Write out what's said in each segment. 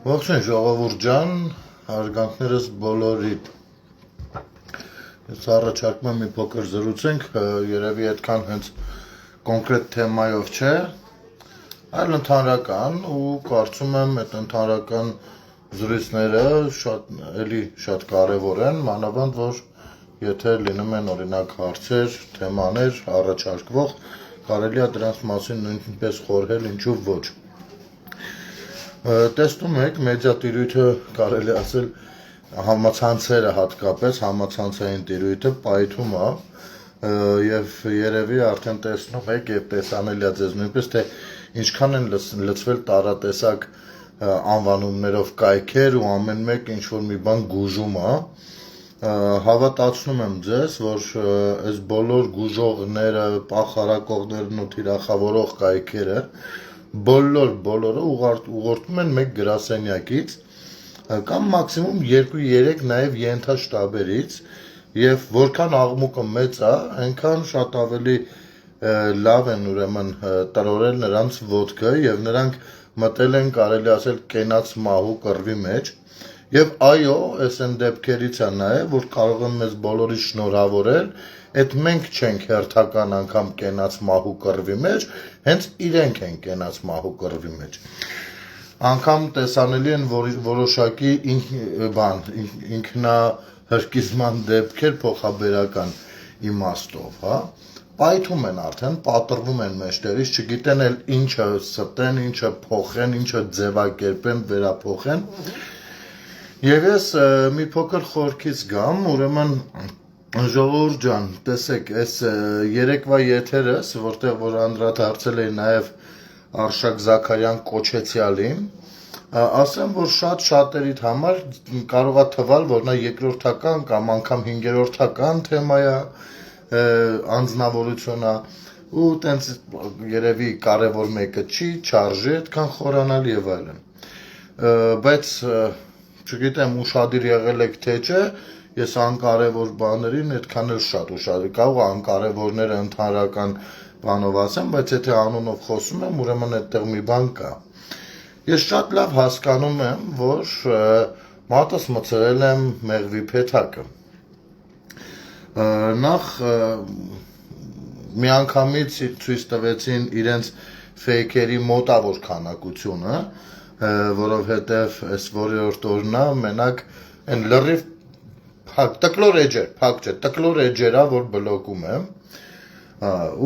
Ողջույն ժողովուրդ ջան, հարգանքներս բոլորիդ։ Ես առաջարկում եմ մի փոքր զրուցենք, երևի այդքան հենց կոնկրետ թեմայով չէ, այլ ընդհանրական ու կարծում եմ այդ ընդհանրական զրույցները շատ կարևոր են, մանավանդ որ եթե լինում են օրինակ հարցեր, թեմաներ առաջարկվող, կարելի է դրանց մասին նույնպես խորհել, ինչու ոչ։ Տեսնում եք, մեդիա տիրույթը կարելի ասել համացանցերը հատկապես, համացանցային տիրույթը պայթում է և երևի արդեն տեսնում եք և տեսանելի է ձեզ նույնպես, թե ինչքան են լցվել տարատեսակ անվանումներով կայքեր ու ամեն մեկ ինչ-որ մի բան գուժում է, հավատացնում եմ ձեզ, որ այս բոլոր գուժողները, պախարակողներն ու թիրախավորող կայքերը բոլորը ուղղորդում են մեկ գրասենյակից կամ մաքսիմում 2-3 նաև ենթաշտաբերից և որքան աղմուկը մեծ է, այնքան շատ ավելի լավ են ուրեմն տրորել նրանց ոտքը և նրանք մտել են կարելի ասել կենաց մահու կռվի մեջ և այո, այս են դեպքերից է նաև, որ կարող եմ մեզ բոլորի շնորհավորել, այդ մենք չենք հերթական անգամ կենաց մահու կռվի մեջ, հենց իրենք են կենաց մահու կռվի մեջ։ Անգամ տեսանելի են որոշակի ինքնահրկիզման դեպքեր փոխաբերական իմաստով, հա, պայթում են արդեն, պատռվում են մեջտեղից, չգիտեն էլ ինչը ստեն, ինչը փոխեն, ինչը ձևակերպեն, վերափոխեն։ Եվ ես մի փոքր խորքից գամ, ուրեմն ժողովուրդ ջան, տեսեք, այս երեկվա եթերս, որտեղ որ անդրադարձել էի նաև Արշակ Զաքարյան կոչեցյալին, ասեմ, որ շատերիդ համար կարող է թվալ, որ նա երկրորդական կամ անգամ հինգերորդական թեմա է, անձնավորություն է, ու տենց երևի կարևոր մեկը չի, չարժի այդքան խորանալ եւ այլն։ Բայց չգիտեմ ուշադիր եղել եք թե չէ, ես անկարևոր բաներին այդքան էլ շատ ուշադիր, կարող է անկարևորները ընդհանրական բանով ասեմ, բայց եթե անունով խոսում եմ, ուրեմն այդտեղ մի բան կա։ Ես շատ լավ հասկանում եմ, որ մատս մցրել եմ մեղվի փեթակը։ Նախ միանգամից ցույց տվեցին իրենց ֆեյքերի մոտավոր քանակությունը, որովհետև այս որորդ օրն է մենակ այն լրիվ տկլոր էջերա, որ բլոկում եմ,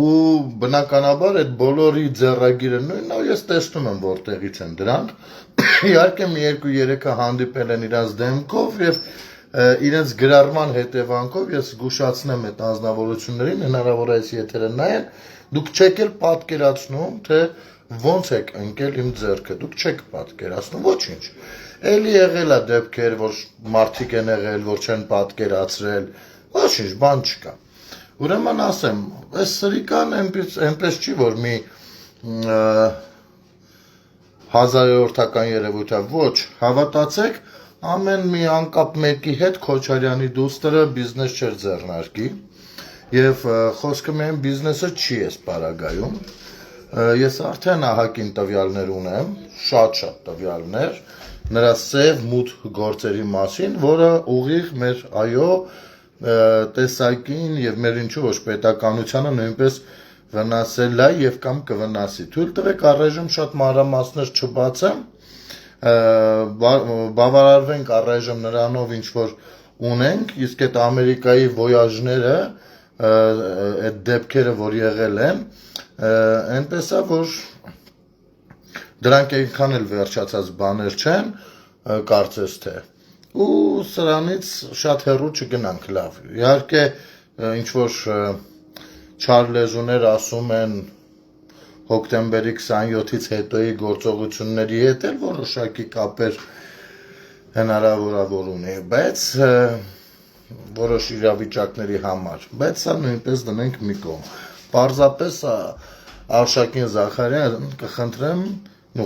ու բնականաբար այդ բոլորի ձեռագիրը նույնն է, ես տեսնում եմ որտեղից են դրանք, իհարկե մի 2-3-ը հանդիպել են իրենց դեմքով և իրենց գրառման հետևանքով ես զգուշացնեմ այդ անձնավորություններին, հնարավոր է այս եթերը նայեն, դուք չեք էլ պատկերացնում, թե ոնց եք ընկել իմ ձեռքը, դուք չեք պատկերացնում, ոչինչ, էլի եղել է դեպքեր, որ մարդիկ են եղել, որ չեն պատկերացրել, ոչինչ, բան չկա, ուրեմն ասեմ, այս սրիկան այնպես չի, որ մի 1000-րդական երևույթ է, ոչ, հավատացեք, ամեն մի անկապ մեկի հետ Քոչարյանի դուստրը բիզնես չէր ձեռնարկի և խոսքը միայն բիզնեսը չի այս պարագայում, ես արդեն ահագին տվյալներ ունեմ, շատ տվյալներ, նրա սև մութ գործերի մասին, որը ուղիղ մեր այո տեսակին և մեր ինչու ոչ պետականությանը նույնպես վնասել է և կամ կվնասի։ Թույլ տվեք առայժմ շատ մանրամասներ չբացեմ, բավարարվենք առայժմ նրանով ինչ որ ունենք, իսկ այդ Ամերիկայի ոյաժները, այդ դեպքերը, որ եղել են, այնպես է, որ դրանք այնքան էլ վերջացած բաներ չեն, կարծես թե, ու սրանից շատ հեռու չգնանք լավ, իհարկե ինչ-որ չար լեզուներ ասում են հոկտեմբերի 27-ից հետոյի գործողությունների հետ էլ որոշակի կապեր հնարավոր ունի, բայց որոշ իրավիճակների համար, բայց սա նույնպես դնենք մի կողմ, պարզապես Արշակին Զաքարյան կխնդրեմ,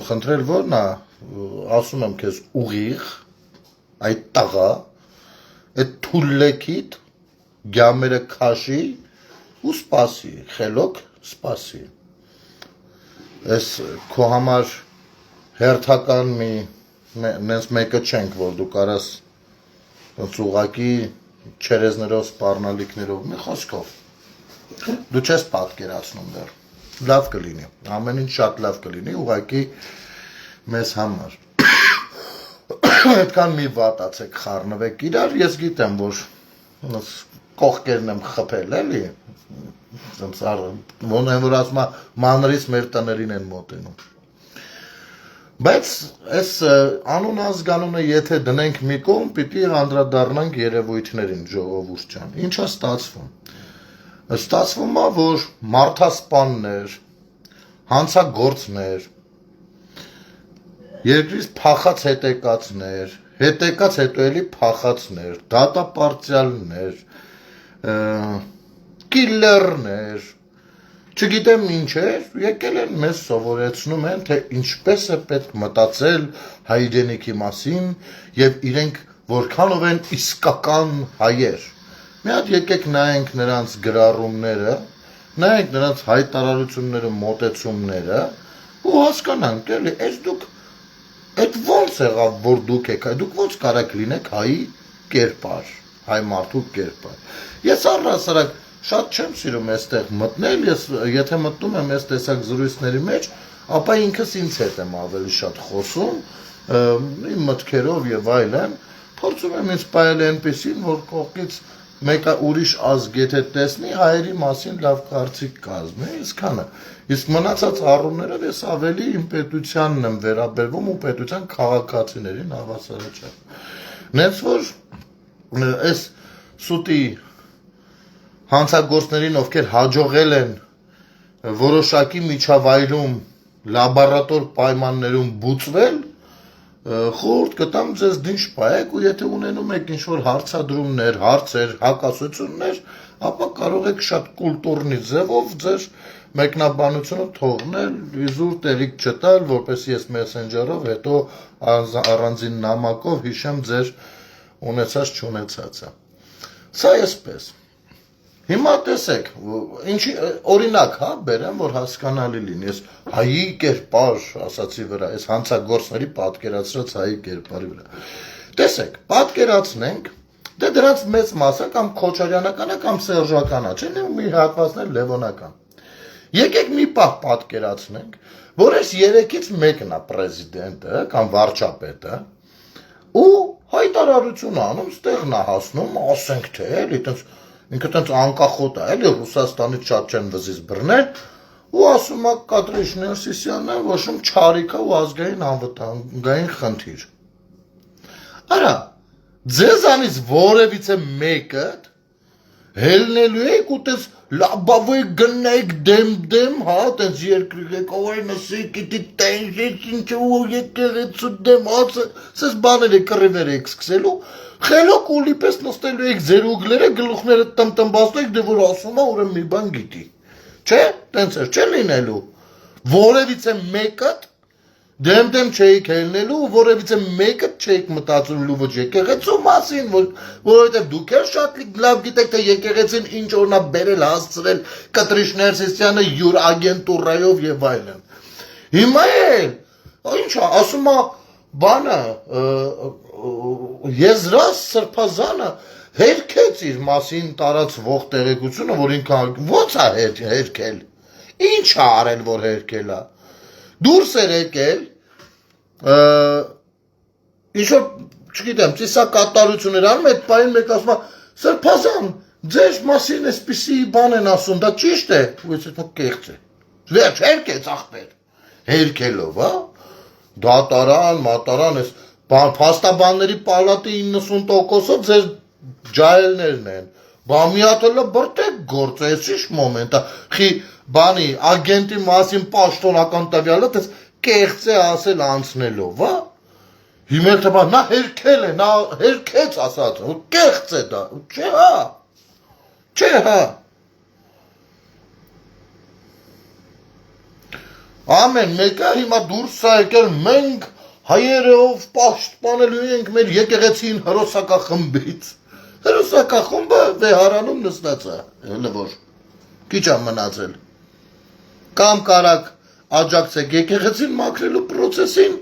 խնդրել որն է, ասում եմ քեզ ուղիղ, այդ տղա, այդ թուլլեքիդ, գյամերը քաշի ու սպասի, խելոք սպասի, այս քո համար հերթական մի նենց մեկը չենք, որ դու կարաս ուղղակի չերեզներով, սպառնալիքներով, մի խոսքով, դու չես պատկերացնում դեռ, լավ կլինի, ամեն ինչ շատ լավ կլինի, ուղղակի մեզ համար, այդքան մի վատացեք, խառնվեք իրար, ես գիտեմ, որ կողքերն եմ խփել, էլի, որ ասում մանրից մեր տներին են մոտենում, բայց այս անուն ազգանունը եթե դնենք մի կողմ, պիտի անդրադառնանք երևույթներին ժողովուրդ ջան, ինչ է ստացվում, ստացվում է, որ մարդասպաններ, հանցագործներ, երկրից փախած հետեկացներ, հետեկած հետո էլի փախածներ, դատապարտյալներ, կիլլերներ, չգիտեմ ինչ էր, եկել են մեզ սովորեցնում են, թե ինչպես է պետք մտածել հայրենիքի մասին և իրենք որքանով են իսկական հայեր։ Մի հատ եկեք նայենք նրանց գրառումները, նայենք նրանց հայտարարությունները, մոտեցումները ու հասկանանք, էլի, այս դուք այդ ոնց եղավ, որ դուք եք, դուք ոնց կարաք լինեք հայի կերպար, հայ մարդու կերպար։ Ես առհասարակ շատ չեմ սիրում այստեղ մտնել, ես եթե մտնում եմ այս տեսակ զրույցների մեջ, ապա ինքս ինձ հետ եմ ավելի շատ խոսում, իմ մտքերով եւ այլն, փորձում եմ ինձ պայել այնպեսին, որ կողքից մեկը ուրիշ ազգ եթե տեսնի, հայերի մասին լավ կարծիք կազմի, այսքանը։ Իսկ մնացած առումներով ես ավելի իմ պետությանն եմ վերաբերվում ու պետության քաղաքացիներին հավասարաչափ։ Նենց որ այս սուտի հանցագործներին, ովքեր հաջողել են որոշակի միջավայրում լաբորատոր պայմաններում բուծվել, խորհուրդ կտամ ձեզ դինչ պայեք ու եթե ունենում եք ինչ-որ հարցադրումներ, հարցեր, հակասություններ, ապա կարող եք շատ կուլտուրնի ձևով ձեր մեկնաբանությունը թողնել, իզուր տեղիք չտալ, որպեսզի ես մեսենջերով հետո առանձին նամակով հիշեմ ձեր ունեցած չունեցածը։ Սա էսպես։ Հիմա տեսեք, ինչի օրինակ, հա, բերեմ, որ հասկանալի լինի, ես հայի կերպար ասացի վրա, ես հանցագործների պատկերացրած հայի կերպարի վրա։ Տեսեք, պատկերացնենք, դե դրանց մեծ մասը կամ քոչարյանական է, կամ սերժական է, չէ՞, ու մի հատվածներ լևոնական։ Եկեք մի պահ պատկերացնենք, որ այս երեքից մեկն է պրեզիդենտը կամ վարչապետը, ու հայտարարություն անում, ստեղն է հասնում, ասենք թե, էլի, ինքը տենց անկախոտ է, էլի, Ռուսաստանից շատ չեն վզից բռնել, ու ասում է Կատրին Ներսիսյանն է, ոչմ չարիքա ու ազգային անվտանգային խնդիր։ Արա, ձեզանից որևիցե մեկը հելնելու եք ու տենց լաբավոյ գնայք դեմ, հա, տենց երկրի եք, ովայ նսի, կիտի տենժեք, ինչու եկեղեցու դեմ, սես բաներ եք կռիվեր եք սկսելու, խելոք ուլի պես նստելու եք ձեր ուգլերը, գլուխները տմտմբացնու եք, դե որ ասում է, ուրեմ մի բան գիտի, չէ, տենց էր, չէ լինելու, որևիցե մեկըտ դեմ չէիք հելնելու, որևիցե մեկը չէիք մտածելու ոչ եկեղեցու մասին, որովհետև դուք էլ շատ լավ գիտեք, թե եկեղեցին ինչ օրնա բերել հասցրել Կտրիշ Ներսիսյանը յուր ագենտուրայով եւ այլն։ Հիմա էլ, ինչ է, ասում է բանը, Եզրաս Սրբազանը հերքեց իր մասին տարածվող տեղեկությունը, որ ինքան ո՞նց է հերքել, ինչ է արել, որ հերքել է։ Դուրս էր եկել, ինչ-որ, չգիտեմ, ծիսակատարություններ անում, այդ պահին մեկ ասում է, Սրբազան, ձեր մասին էսպիսի բան են ասում, դա ճիշտ է, ու ես հետո կեղծ է, վերջ, հերքեց աղբեր, հերքելով, հա, դատարան, մատարան, ես փաստաբանների պալատի 90%-ով ձեր ջահելներն են, բա մի հատ էլ բրտեք գործ, ես ինչ մոմենտ է, խի բանի, ագենտի մասին պաշտոնական տվյալը տես կեղծ է ասել անցնելով, հա, հիմա էլ թվա, նա հերքել է, նա հերքեց ասած, կեղծ է դա, չէ հա, չէ հա, ամեն մեկը հիմա դուրս է եկել, մենք հայերով պաշտպանելու ենք մեր եկեղեցին հրոսակախմբից, հրոսակախումբը վեհարանում նստած է, հələ որ, քիչ է մնացել, կամ կարակ աջակցեք եկեղեցին մաքրելու պրոցեսին,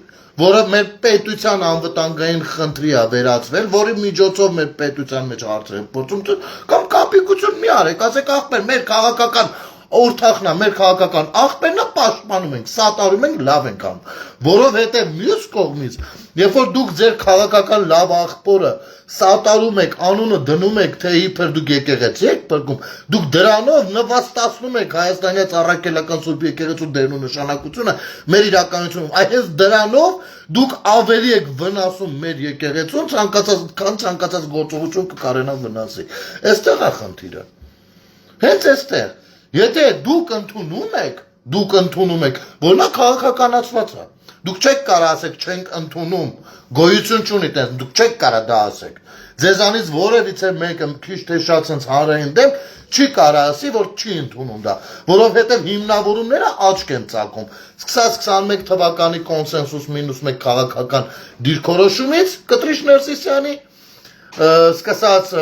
որը մեր պետության անվտանգային խնդրի է վերածվել, որի միջոցով մեր պետության մեջ հարցեր են փորձում կամ կապիկություն մի արեք, ասեք ախպեր, մեր քաղաքական օրթախնա, մեր քաղաքական ախպերն է պաշտպանում ենք, սատարում ենք, լավ ենք անում, որովհետև մյուս կողմից, երբ որ դուք ձեր քաղաքական լավ ախպորը սատարում եք, անունը դնում եք, թե իբր դուք եկեղեցի եք փրկում, դուք դրանով նվաստացնում եք Հայաստանի Առաքելական Սուրբ Եկեղեցու դերն ու նշանակությունը մեր իրականությունում, այս դրանով դուք ավելի եք վնասում մեր եկեղեցուն, ցանկացած գործողություն կկարենա վնասի։ Այստեղ է խնդիրը։ Հենց այստեղ, եթե դուք ընդունում եք, որ նա քաղաքականացված է, դուք չեք կարող ասեք չենք ընդունում, գոյություն չունի տես, դուք չեք կարող դա ասեք։ Ձեզանից որևիցե մեկը քիչ թե շատ sense հանրային դեմ չի կարող ասի, որ չի ընդունում դա, որովհետև հիմնավորումները աչք են ծակում։ Սկսած 21 թվականի կոնսենսուս -1 քաղաքական դիրքորոշումից Կտրիչ Ներսիսյանի, սկսած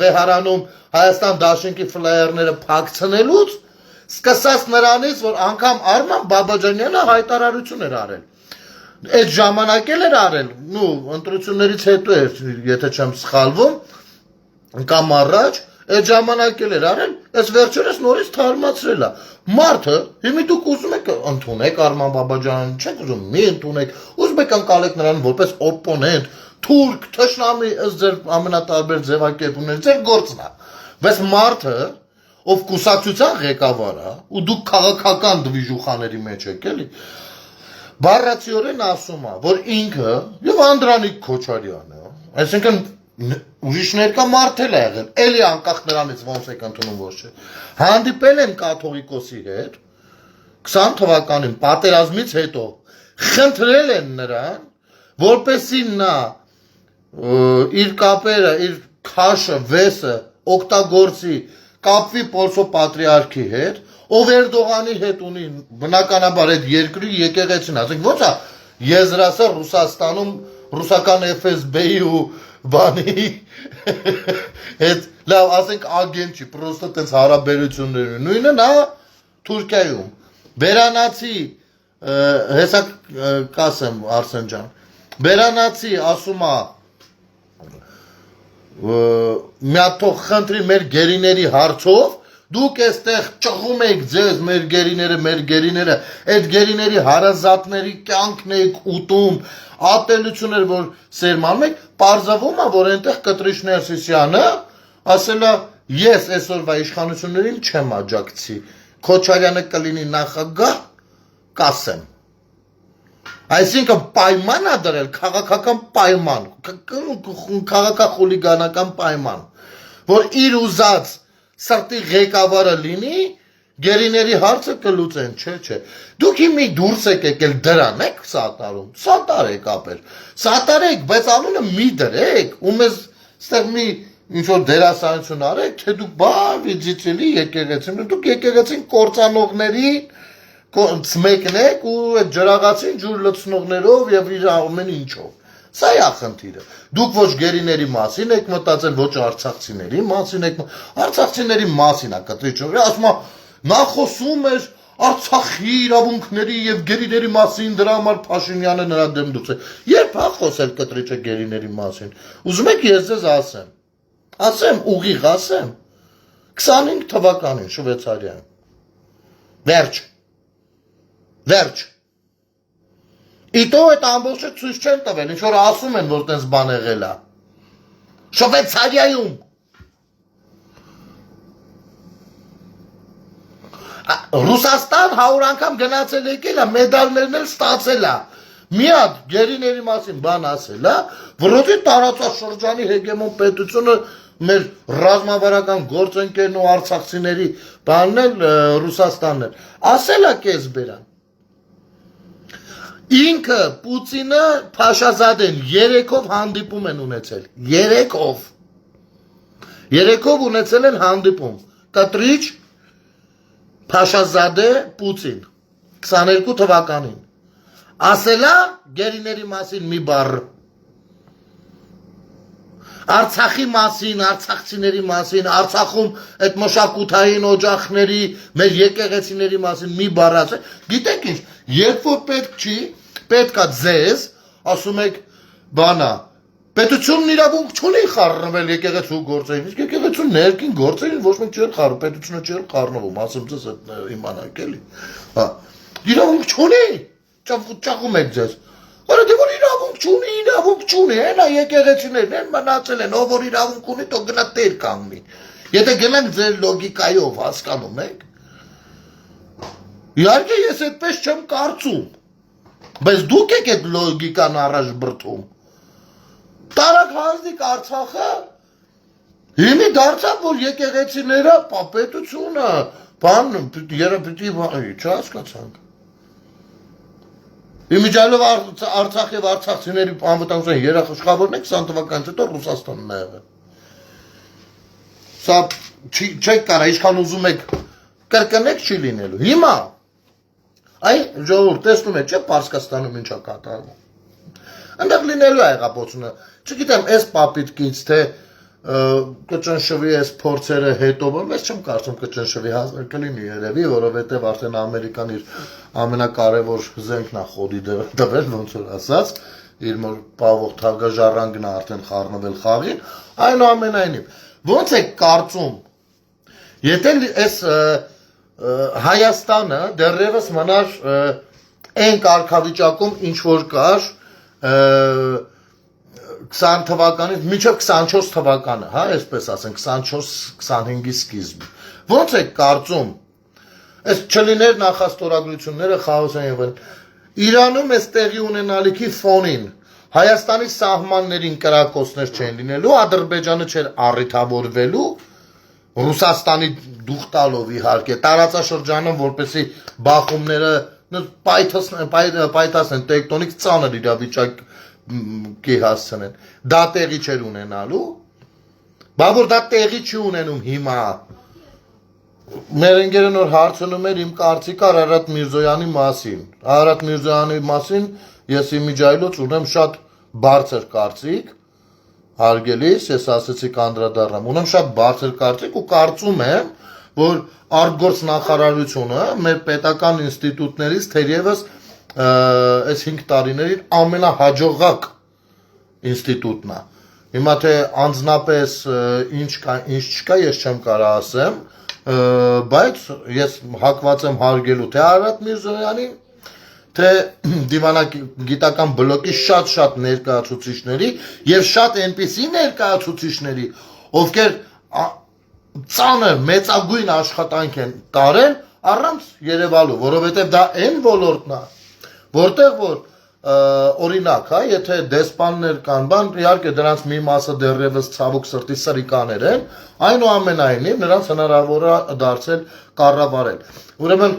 Վեհարանում Հայաստան Դաշինքի ֆլայերները փակցնելուց, սկսած նրանից, որ անգամ Արման Բաբաջանյանը հայտարարություն էր արել։ Այդ ժամանակ էլ էր արել, ընտրություններից հետո էր, եթե չեմ սխալվում, կամ առաջ, այդ ժամանակ էլ էր արել, այս վերջերս նորից թարմացրել է։ Մարդը, հիմի դուք ուզում եք ընդունեք Արման Բաբաջանյանին, չեք ուզում, մի ընդունեք, ուզում եք ընկալեք նրան որպես օպոնենտ, թուրք, թշնամի, ըստ ձեր ամենատարբեր ձևակերպումների, ձեր գործն է։ Բայց մարդը, ով կուսակցության ղեկավար է, ու դուք քաղաքական դվիժուխաների մեջ եք, էլի, բառացիորեն ասում է, որ ինքը եւ Անդրանիկ Քոչարյանը, այսինքն ուրիշներ կա մարդ էլ է եղել, էլի անկախ նրանից ոնց եք ընդունում ոչ չէ, հանդիպել են կաթողիկոսի հետ 20 թվականին պատերազմից հետո, խնդրել են նրան, որպեսզի նա իր կապերը, իր քաշը, վեսը օգտագործի կապվի Պոլսո պատրիարքի հետ, ով Էրդողանի հետ ունի բնականաբար այդ երկրի եկեղեցին, ասենք ո՞նց է եզրասը Ռուսաստանում ռուսական FSB-ի ու բանի հետ լավ, ասենք ագենտ չի, պրոստը տենց հարաբերություններ ունի, նույնը նա Թուրքիայում, Բերանացի, հեսա կասեմ Արսեն ջան, Բերանացի ասում է մի հատ թող խնդրի մեր գերիների հարցով, դուք այստեղ ճղում եք ձեզ մեր գերիները, այդ գերիների հարազատների կյանքն եք ուտում, ատելություններ, որ սերմանում եք, պարզվում է, որ այնտեղ Կտրիչ Ներսիսյանը ասել է, ես այսօրվա իշխանություններին չեմ աջակցի, Քոչարյանը կլինի նախագահ, կասեմ։ Այսինքն պայման է դրել, քաղաքական պայման, քաղաքախուլիգանական պայման, որ իր ուզած սրտի ղեկավարը լինի, գերիների հարցը կլուծեն, չէ։ Դուք հիմի դուրս եք եկել դրան եք սատարում, սատարեք ապեր, սատարեք, բայց անունը մի դրեք, ու մեզ ստեղ մի ինչ-որ դերասանություն արեք, թե դուք բավիջիցելի եկեղեցին, դուք եկեղեցին կործանողների մեկն եք ու այդ ջրաղացին ջուր լցնողներով եւ իր ամեն ինչով։ Սա է խնդիրը։ Դուք ոչ գերիների մասին եք մտածել, ոչ արցախցիների մասին եք, արցախցիների մասին է Կտրիչը, ասում է նա խոսում էր Արցախի իրավունքների եւ գերիների մասին, դրա համար Փաշինյանը նրա դեմ դուցել։ Երբ է խոսել Կտրիչը գերիների մասին։ Ուզում եք ես ձեզ ասեմ, ուղիղ ասեմ։ 25 թվականին Շվեյցարիայում։ Վերջ։ Իտո այդ ամբողջը ցույց չեն տվել, ինչ որ ասում են, որ տենց բան եղել է։ Շվեյցարիայում։ Ռուսաստան 100 անգամ գնացել եկել է, մեդալներն էլ ստացել է։ Մի հատ գերիների մասին բան ասել է, որովհետեւ տարածաշրջանի հեգեմոն պետությունը մեր ռազմավարական գործընկերն ու արցախցիների բանն էլ Ռուսաստանն էլ։ Ասել է կես բերան։ Ինքը Պուտինը Փաշազադեն 3-ով հանդիպում են ունեցել, 3-ով ունեցել են հանդիպում, Կտրիչ, Փաշազադե, Պուտին, 22 թվականին, ասելա գերիների մասին մի բառ, Արցախի մասին, արցախցիների մասին, Արցախում այդ մշակութային օջախների, մեր եկեղեցիների մասին մի բառ ասել, գիտեք ինչ, երբ որ պետք չի, պետք է ձեզ ասում եք բանա պետությունն իրավունք չունի խառնվել եկեղեցու գործերին իսկ եկեղեցու ներքին գործերին ոչ մեկ չի խառնում պետությունը չի խառնվում ասում ձեզ այդ իմանաք էլի հա իրավունք չունի ճաղում եք ձեզ Որը դե որ իրավունք չունի, հենա եկեղեցիներն են մնացել են, ով որ իրավունք ունի, թող գնա տեր կանգնի։ Եթե գնանք ձեր լոգիկայով հասկանում եք։ Իհարկե ես այդպես չեմ կարծում։ Բայց դուք եք այդ լոգիկան առաջ բրդում։ Տարակ հանձնիկ Արցախը հիմի դարձավ, որ եկեղեցիները պետությունը, բան, երբ չհասկացանք։ Իմիջայլով Արցախ և արցախցիների անվտանգության երաշխավորն եք 20 թվականից հետո Ռուսաստանն է եղել։ Սա չեք կարա, ինչքան ուզում եք կրկնեք չի լինելու։ Հիմա այ ժողովուրդ տեսնում եք, չէ՞ Պարսկաստանում ինչա կատարվում։ Այնտեղ լինելու է եղապոցությունը։ Չգիտեմ, այս պապիտկից թե կճնշվի այս փորձերը հետո, բայց չեմ կարծում կճնշվի կլինի երևի, որովհետև արդեն Ամերիկան իր ամենակարևոր զենքն է խոդի դրել, ոնց որ ասած, իր մոր պավող թագաժառանգն է արդեն խառնվել խաղին, այնուամենայնիվ, ոնց եք կարծում, եթե այս Հայաստանը դեռևս մնար այն կարգավիճակում, ինչ որ կար 20 թվականից մինչև 24 թվականը, հա, այսպես ասենք, 24-25-ի սկիզբ։ Ոնց եք կարծում, այս չլիներ նախաստորագրությունները խաղաղության եւ Իրանում այս տեղի ունենալիքի ֆոնին Հայաստանի սահմաններին կրակոցներ չեն լինելու, Ադրբեջանը չէր առիթավորվելու, Ռուսաստանի դուխ տալով իհարկե, տարածաշրջանում որպեսի բախումները պայթասեն տեկտոնիկ ծանր իրավիճակ կի հասցնեն, դա տեղի չեր ունենալու, բա որ դա տեղի չի ունենում հիմա, մեր ընկերը նոր հարցնում էր իմ կարծիքը Արարատ Միրզոյանի մասին, Արարատ Միրզոյանի մասին ես իմիջայլոց ունեմ շատ բարձր կարծիք, հարգելիս, ես ասեցի կանդրադառնամ, ունեմ շատ բարձր կարծիք ու կարծում եմ, որ արտգործ նախարարությունը մեր պետական ինստիտուտներից թերևս այս 5 տարիներին ամենահաջողակ ինստիտուտն է։ Հիմա թե անձնապես ինչ կա, ինչ չկա, ես չեմ կարա ասեմ, բայց ես հակված եմ հարգելու թե Արարատ Միրզոյանի, թե դիվանագիտական բլոկի շատ ներկայացուցիչների եւ շատ այնպիսի ներկայացուցիչների, ովքեր ծանր մեծագույն աշխատանք են տարել առանց երևալու, որովհետեւ դա այն ոլորտն է, որտեղ որ օրինակ, հա, եթե դեսպաններ կան, բան, իհարկե դրանց մի մասը դեռևս ցավոք սրտի սրիկաներ են, այնուամենայնիվ նրանց հնարավոր է դարձել կառավարել։ Ուրեմն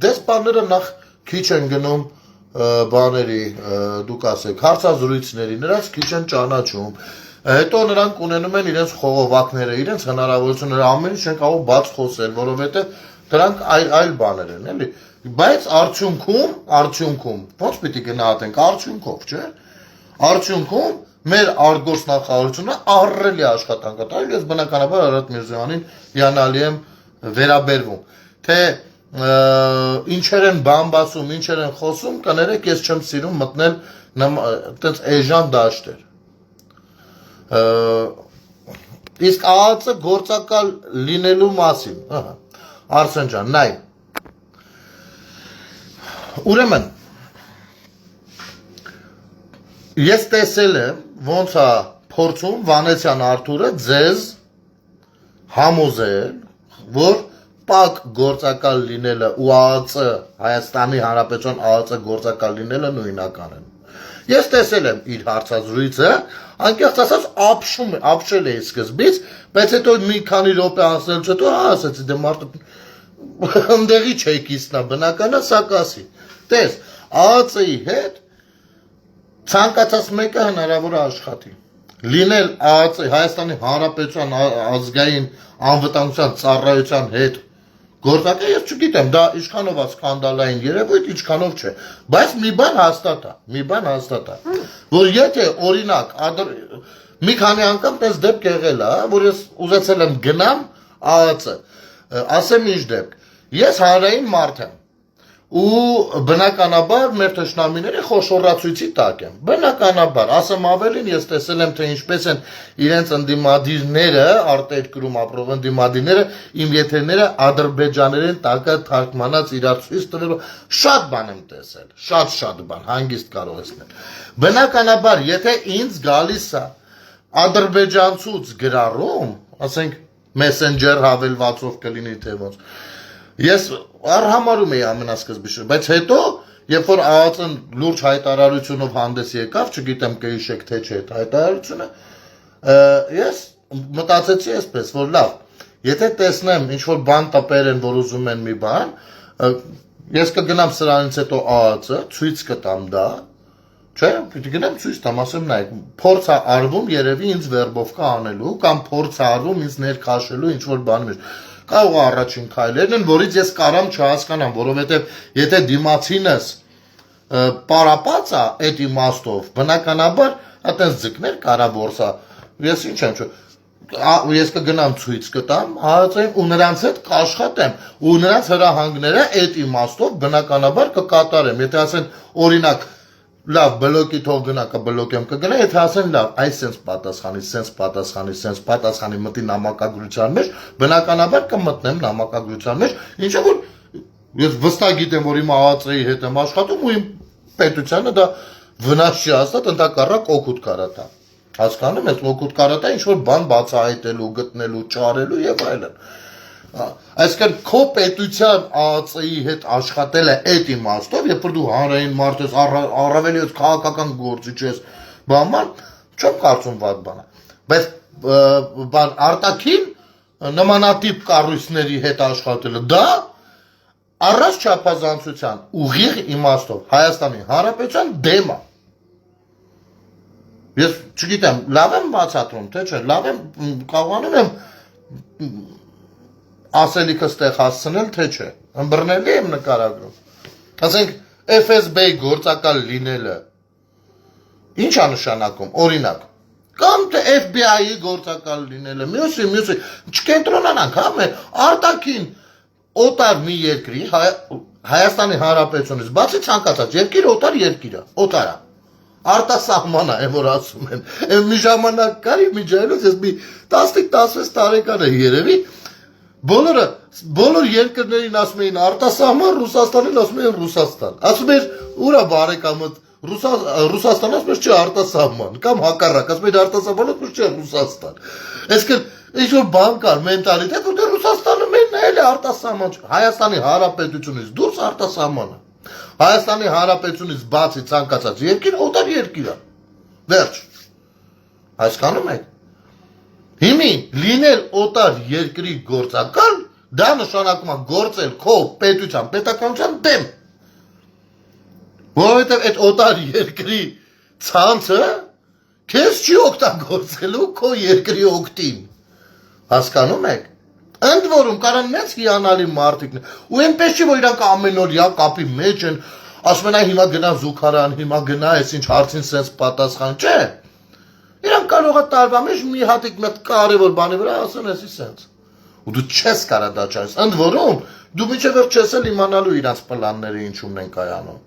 դեսպանները նախ քիչ են գնում բաների, դուք ասեք, հարցազրույցների, նրանց քիչ են ճանաչում, հետո նրանք ունենում են իրենց խողովակները, իրենց հնարավորությունները, ամեն ինչ են կարող բաց խոսել, որովհետև դրանք այլ բաներ են, էլի, բայց արդյունքում, ոնց պիտի գնահատենք, արդյունքով, չէ՞, արդյունքում մեր արտգործ նախարարությունը ահռելի աշխատանք է տալիս, ես բնականաբար Արարատ Միրզոյանին հիանալի եմ վերաբերվում, թե ինչեր են բամբասում, ինչեր են խոսում, կներեք ես չեմ սիրում մտնել այդպես էժան դաշտեր։ Իսկ ԱԱԾ գործակալ լինելու մասին, Արսեն ջան, նայ։ Ուրեմն ես տեսել եմ ոնց է փորձում Վանեցյան Արթուրը ձեզ համոզել, որ պակ գործակալ լինելը ու ԱԱԾ Հայաստանի Հանրապետության ԱԱԾ գործակալ լինելը նույնական են։ Ես տեսել եմ իր հարցազրույցը, անկեղծ ասած ապշել էի սկզբից, բայց հետո մի քանի րոպե ասելուց հետո ասեցի դե մարդը ընդեղի չէի կիսնա, բնական է սա կասի։ Տես, ԱԱԾ-ի հետ ցանկացած մեկը հնարավոր է աշխատի։ Լինել ԱԱԾ Հայաստանի Հանրապետության ազգային անվտանգության ծառայության հետ գործակալ ես չգիտեմ, դա ինչքանով է սկանդալային երևույթ, ինչքանով չէ, բայց մի բան հաստատ է, որ եթե օրինակ մի քանի անգամ պես դեպք եղել է, որ ես ուզեցել եմ գնամ ԱԱԾ, ասեմ ինչ դեպք, ես հանրային մարդ եմ, ու բնականաբար մեր թշնամիները խոշորացույցի տակ են։ Բնականաբար, ասեմ ավելին, ես տեսել եմ, թե ինչպես են իրենց ընդդիմադիրները, արտերկրում ապրող ընդդիմադիրները, իմ եթերները ադրբեջաներեն տակը թարգմանած իրար ցույց տվելու շատ բան եմ տեսել, շատ բան, հանգիստ կարող ես նել։ Բնականաբար, եթե ինձ գալիս է ադրբեջանցուց գրառում, ասենք Messenger հավելվածով կլինի թե ոնց, ես արհամարում էի ամենասկզբի, բայց հետո, երբ որ ԱԱԾ-ն լուրջ հայտարարությունով հանդես եկավ, չգիտեմ կհիշեք թե չէ այդ հայտարարությունը, ես մտածեցի այսպես, որ լավ, եթե տեսնեմ ինչ-որ բան տպեր են, որ ուզում են մի բան, ես կգնամ սրանից հետո ԱԱԾ, ցույց կտամ դա, չէ, պիտի գնամ ցույց տամ, ասեմ նայեք, փորձ է արվում երևի ինձ վերբովկա անելու, կամ փորձ է արվում ինձ ներքաշելու ինչ-որ բան մեջ։ Կարող է առաջին քայլերն են, որից ես կարամ չհասկանամ, որովհետև եթե դիմացինս պարապած է այդ իմաստով, բնականաբար այտենց ձկներ կարա որսա։ Ես ինչ եմ, ես կգնամ ցույց կտամ, ԱԱԾ-ին ու նրանց հետ կաշխատեմ, ու նրանց հրահանգները այդ իմաստով բնականաբար կկատարեմ։ Եթե ասեն օրինակ լավ բլոկի թող գնա, կբլոկեմ կգնա, եթե ասեն լավ, այս սենց պատասխանի, մտի նամակագրության մեջ, բնականաբար կմտնեմ նամակագրության մեջ, ինչը որ ես վստահ գիտեմ, որ իմ ԱԱԾ-ի հետ եմ աշխատում ու իմ պետությանը դա վնաս չի հասնա, ընդհակառակ օգուտ կարա տա։ Հասկանում ես, օգուտ կարա տա ինչ-որ բան բացահայտելու, գտնելու, ճարելու եւ այլն։ Այսինքն քո պետության ԱԱԾ-ի հետ աշխատելը այդ իմաստով, երբ որ դու հանրային մարդ ես, առավելիως քաղաքական գործիչ ես, բանման, չեմ կարծում վատ բան է։ Բայց արտաքին նմանատիպ կառույցների հետ աշխատելը դա առանց չափազանցության ուղիղ իմաստով Հայաստանի Հանրապետության դեմ է։ Ես չգիտեմ, լավ եմ բացատրում, թե չէ, լավ եմ կարողանում եմ ասելիքս տեղ հասցնել, թե չէ, ըմբռնելի եմ նկարագրում։ Ասենք FSB-ի գործակալ լինելը ինչ է նշանակում, օրինակ, կամ թե FBI-ի գործակալ լինելը, մյուսի, չկենտրոնանանք, հա, մեր արտաքին օտար մի երկրի, Հայաստանի Հանրապետությունից, բացի ցանկացած երկիր օտար երկիր է, օտար է, արտասահման է, որ ասում են, մի ժամանակ կար իմ միջայլոց, ես մի 15-16 տարեկան է երևի, բոլոր երկրներին ասում էին արտասահման, Ռուսաստանին ասում էին Ռուսաստան, ասում էր ուրա բարեկամդ Ռուսաստան ասում էր չէ արտասահման, կամ հակառակ, ասում էր արտասահման ասում էր չէ Ռուսաստան, այսինքն ինչ-որ բան կար, մենտալիտետ, որ դե Ռուսաստանը մենն է, էլի արտասահման չէ, Հայաստանի Հանրապետությունից դուրս արտասահման է, Հայաստանի Հանրապետությունից բացի ցանկացած երկիր օտար երկիր է, վերջ, հասկանում եք, հիմի լինել օտար երկրի գործակալ, դա նշանակում է գործել քո պետության, պետականության դեմ, որովհետև այդ օտար երկրի ցանցը քեզ չի օգտագործելու քո երկրի օգտին, հասկանում եք, ընդ որում կարան մեծ հիանալի մարդիկ ու այնպես չի, որ իրանք ամենօրյա կապի մեջ են, ասում են հիմա գնա զուգարան, հիմա գնա այսինչ հարցին սենց պատասխան, չէ, իրանք կարող է տարվա մեջ մի հատիկ մեծ կարևոր բանի վրա ասեն էսի սենց, ու դու չես կարա դա չայս, ընդ որում դու միջև վերջ չես էլ իմանալու իրանց պլանները ինչումն են կայանում,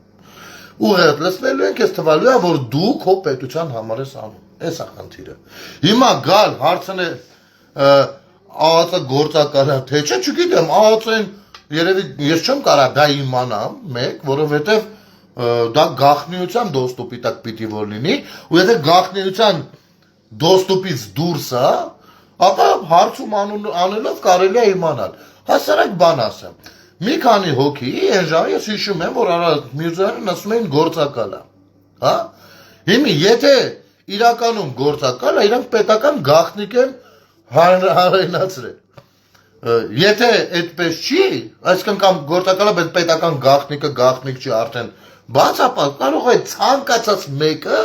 ուղղակի լցնելու են քեզ թվալու է, որ դու քո պետության համար ես անում, էս է խնդիրը, հիմա գալ հարցնել ԱԱԾ գործակալը, թե չէ, չգիտեմ, ԱԱԾ-ին երևի ես չեմ կարա դա իմանամ, մեկ, որովհետև դա գաղտնիության դոստուպի տակ պիտի որ լինի, ու եթե գաղտնիության դոստուպից դուրս է, ապա հարցում անելով կարելի է իմանալ, հասարակ բան ասեմ, մի քանի հոգի, այն ժամը ես հիշում եմ, որ Արարատ Միրզոյանին ասում էին գործակալը, հա, հիմի եթե իրականում գործակալը, իրանք պետական գաղտնիք են հանրայնացրել, եթե այդպես չի, այսինքն կամ գործակալը պետական գաղտնիքը գաղտնիք չի արդեն բացապա, կարող է ցանկացած մեկը,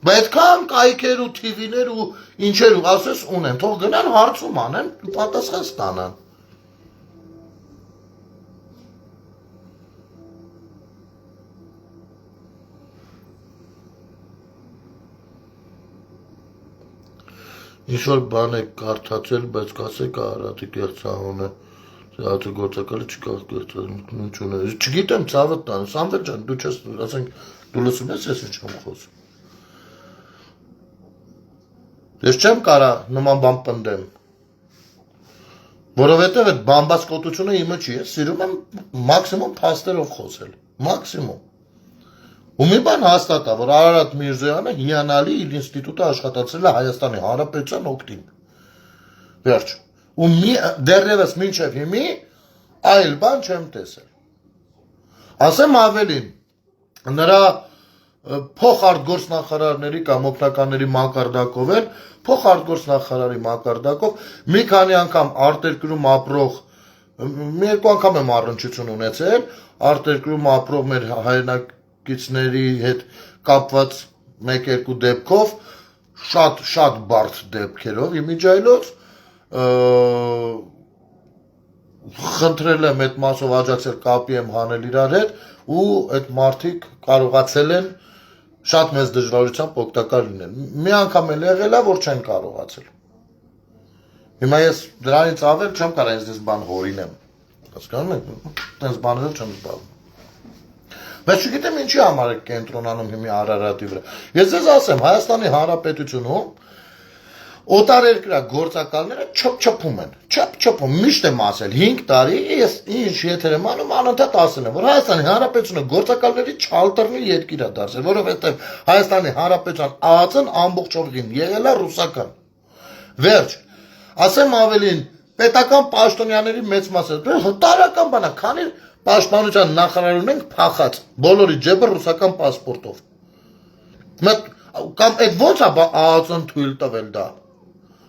այդքան կայքեր ու թիվիներ ու ինչեր ու ասես ունեն, թող գնան հարցում անեն, պատասխան ստանան։ Ինչ-որ բան եք կարդացել, բայց կասեք Արարատի կեղծահունը, Աթը գործակալը չկա չունե։ Չգիտեմ ցավը տան, Սամվել ջան, դու չես, ասենք դու լսում ես ես ինչ եմ խոսում։ Ես չեմ կարա նման բան պնդեմ։ Որովհետև այդ բամբասկոտությունը իմը չի, ես սիրում եմ մաքսիմում փաստերով խոսել, մաքսիմում։ Ու մի բան հաստատ է, որ Արարատ Միրզոյանը հիանալի իր ինստիտուտը աշխատացրել է Հայաստանի Հանրապետության օգտին։ Վերջ։ Ու դեռևս մինչև հիմի այլ բան չեմ տեսել։ Ասեմ ավելին, նրա փոխարտգործնախարարների կամ օգնականների մակարդակով էլ, փոխարտգործնախարարի մակարդակով մի քանի անգամ արտերկրում ապրող, մի երկու անգամ եմ առնչություն ունեցել, արտերկրում ապրող մեր հայրենակիցների հետ կապված մեկ-երկու դեպքով, շատ բարդ դեպքերով իմիջայլոց, խնդրել եմ այդ մասով աջակցել կապի եմ հանել իրար հետ ու այդ մարդիկ կարողացել են շատ մեծ դժվարությամբ օգտակար լինել։ Մի անգամ էլ եղել է, որ չեն կարողացել։ Հիմա ես դրանից ավել չեմ կարող ինձ բան հորինեմ։ Հասկանում եք, այդպես բաներով չեմ զբաղվում։ Բայց չգիտեմ ինչի համար է կենտրոնանում հիմա Արարատի վրա։ Ես ձեզ ասեմ, Հայաստանի Հանրապետությունում օտարերկրյա գործակալները չփչփում են, չփչփում, միշտ եմ ասել, 5 տարի ես ինչ եթեր եմ անում, անընդհատ ասել եմ, որ Հայաստանի Հանրապետությունը գործակալների չալտերնի երկիր է դարձել, որովհետև Հայաստանի Հանրապետության ԱԱԾ-ն ամբողջովին եղել է ռուսական։ Վերջ, ասեմ ավելին, պետական պաշտոնյաների մեծ մասը, տարական բան է, քանի պաշտպանության նախարար ունենք փախած, բոլորի ջեբը ռուսական պասպորտով։ Կամ այդ ո՞նց է ԱԱԾ-ն թույլ տվել դա։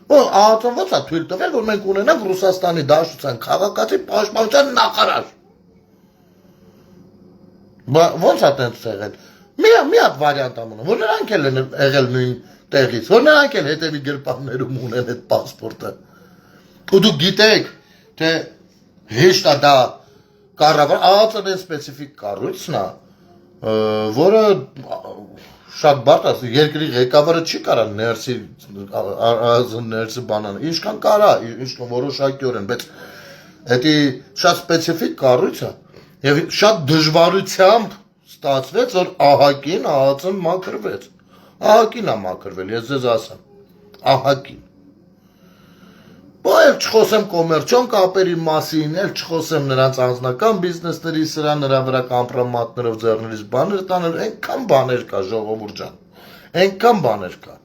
ԱԱԾ-ն ո՞նց է թույլ տվել, որ մենք ունենանք Ռուսաստանի Դաշնության քաղաքացի պաշտպանության նախարար։ Ո՞նց է տենց եղել։ Մի հատ վարիանտ ամունում, որ նրանք էլ են եղել նույն տեղից, որ նրանք էլ հետևի գրպաններում ունեն այդ պասպորտը։ Ու դուք գիտեք, թե հեշտ է դա կառավար, ԱԱԾ-ն այն սպეციფიկ կառույցն է, որը շատ բարդ է, երկրի ղեկավարը չի կարա ներսի բանան, ինչքան կարա, ինչքան որոշակիորեն, բայց դա շատ սպეციფიկ կառույց է եւ շատ դժվարությամբ ստացվեց, որ ԱՀԿ-ին ԱԱԾ-ն մաքրվեց։ ԱՀԿ-ին է մաքրվել, ես ձեզ ասեմ, ԱՀԿ-ին։ Բայց չխոսեմ կոմերցիոն կապերի մասին, էլ չխոսեմ նրանց անձնական բիզնեսների սրա, նրա վրա կամպրոմատներով ձեռներից բաներ տանել, այնքան բաներ կա, ժողովուրդ ջան, այնքան բաներ կա։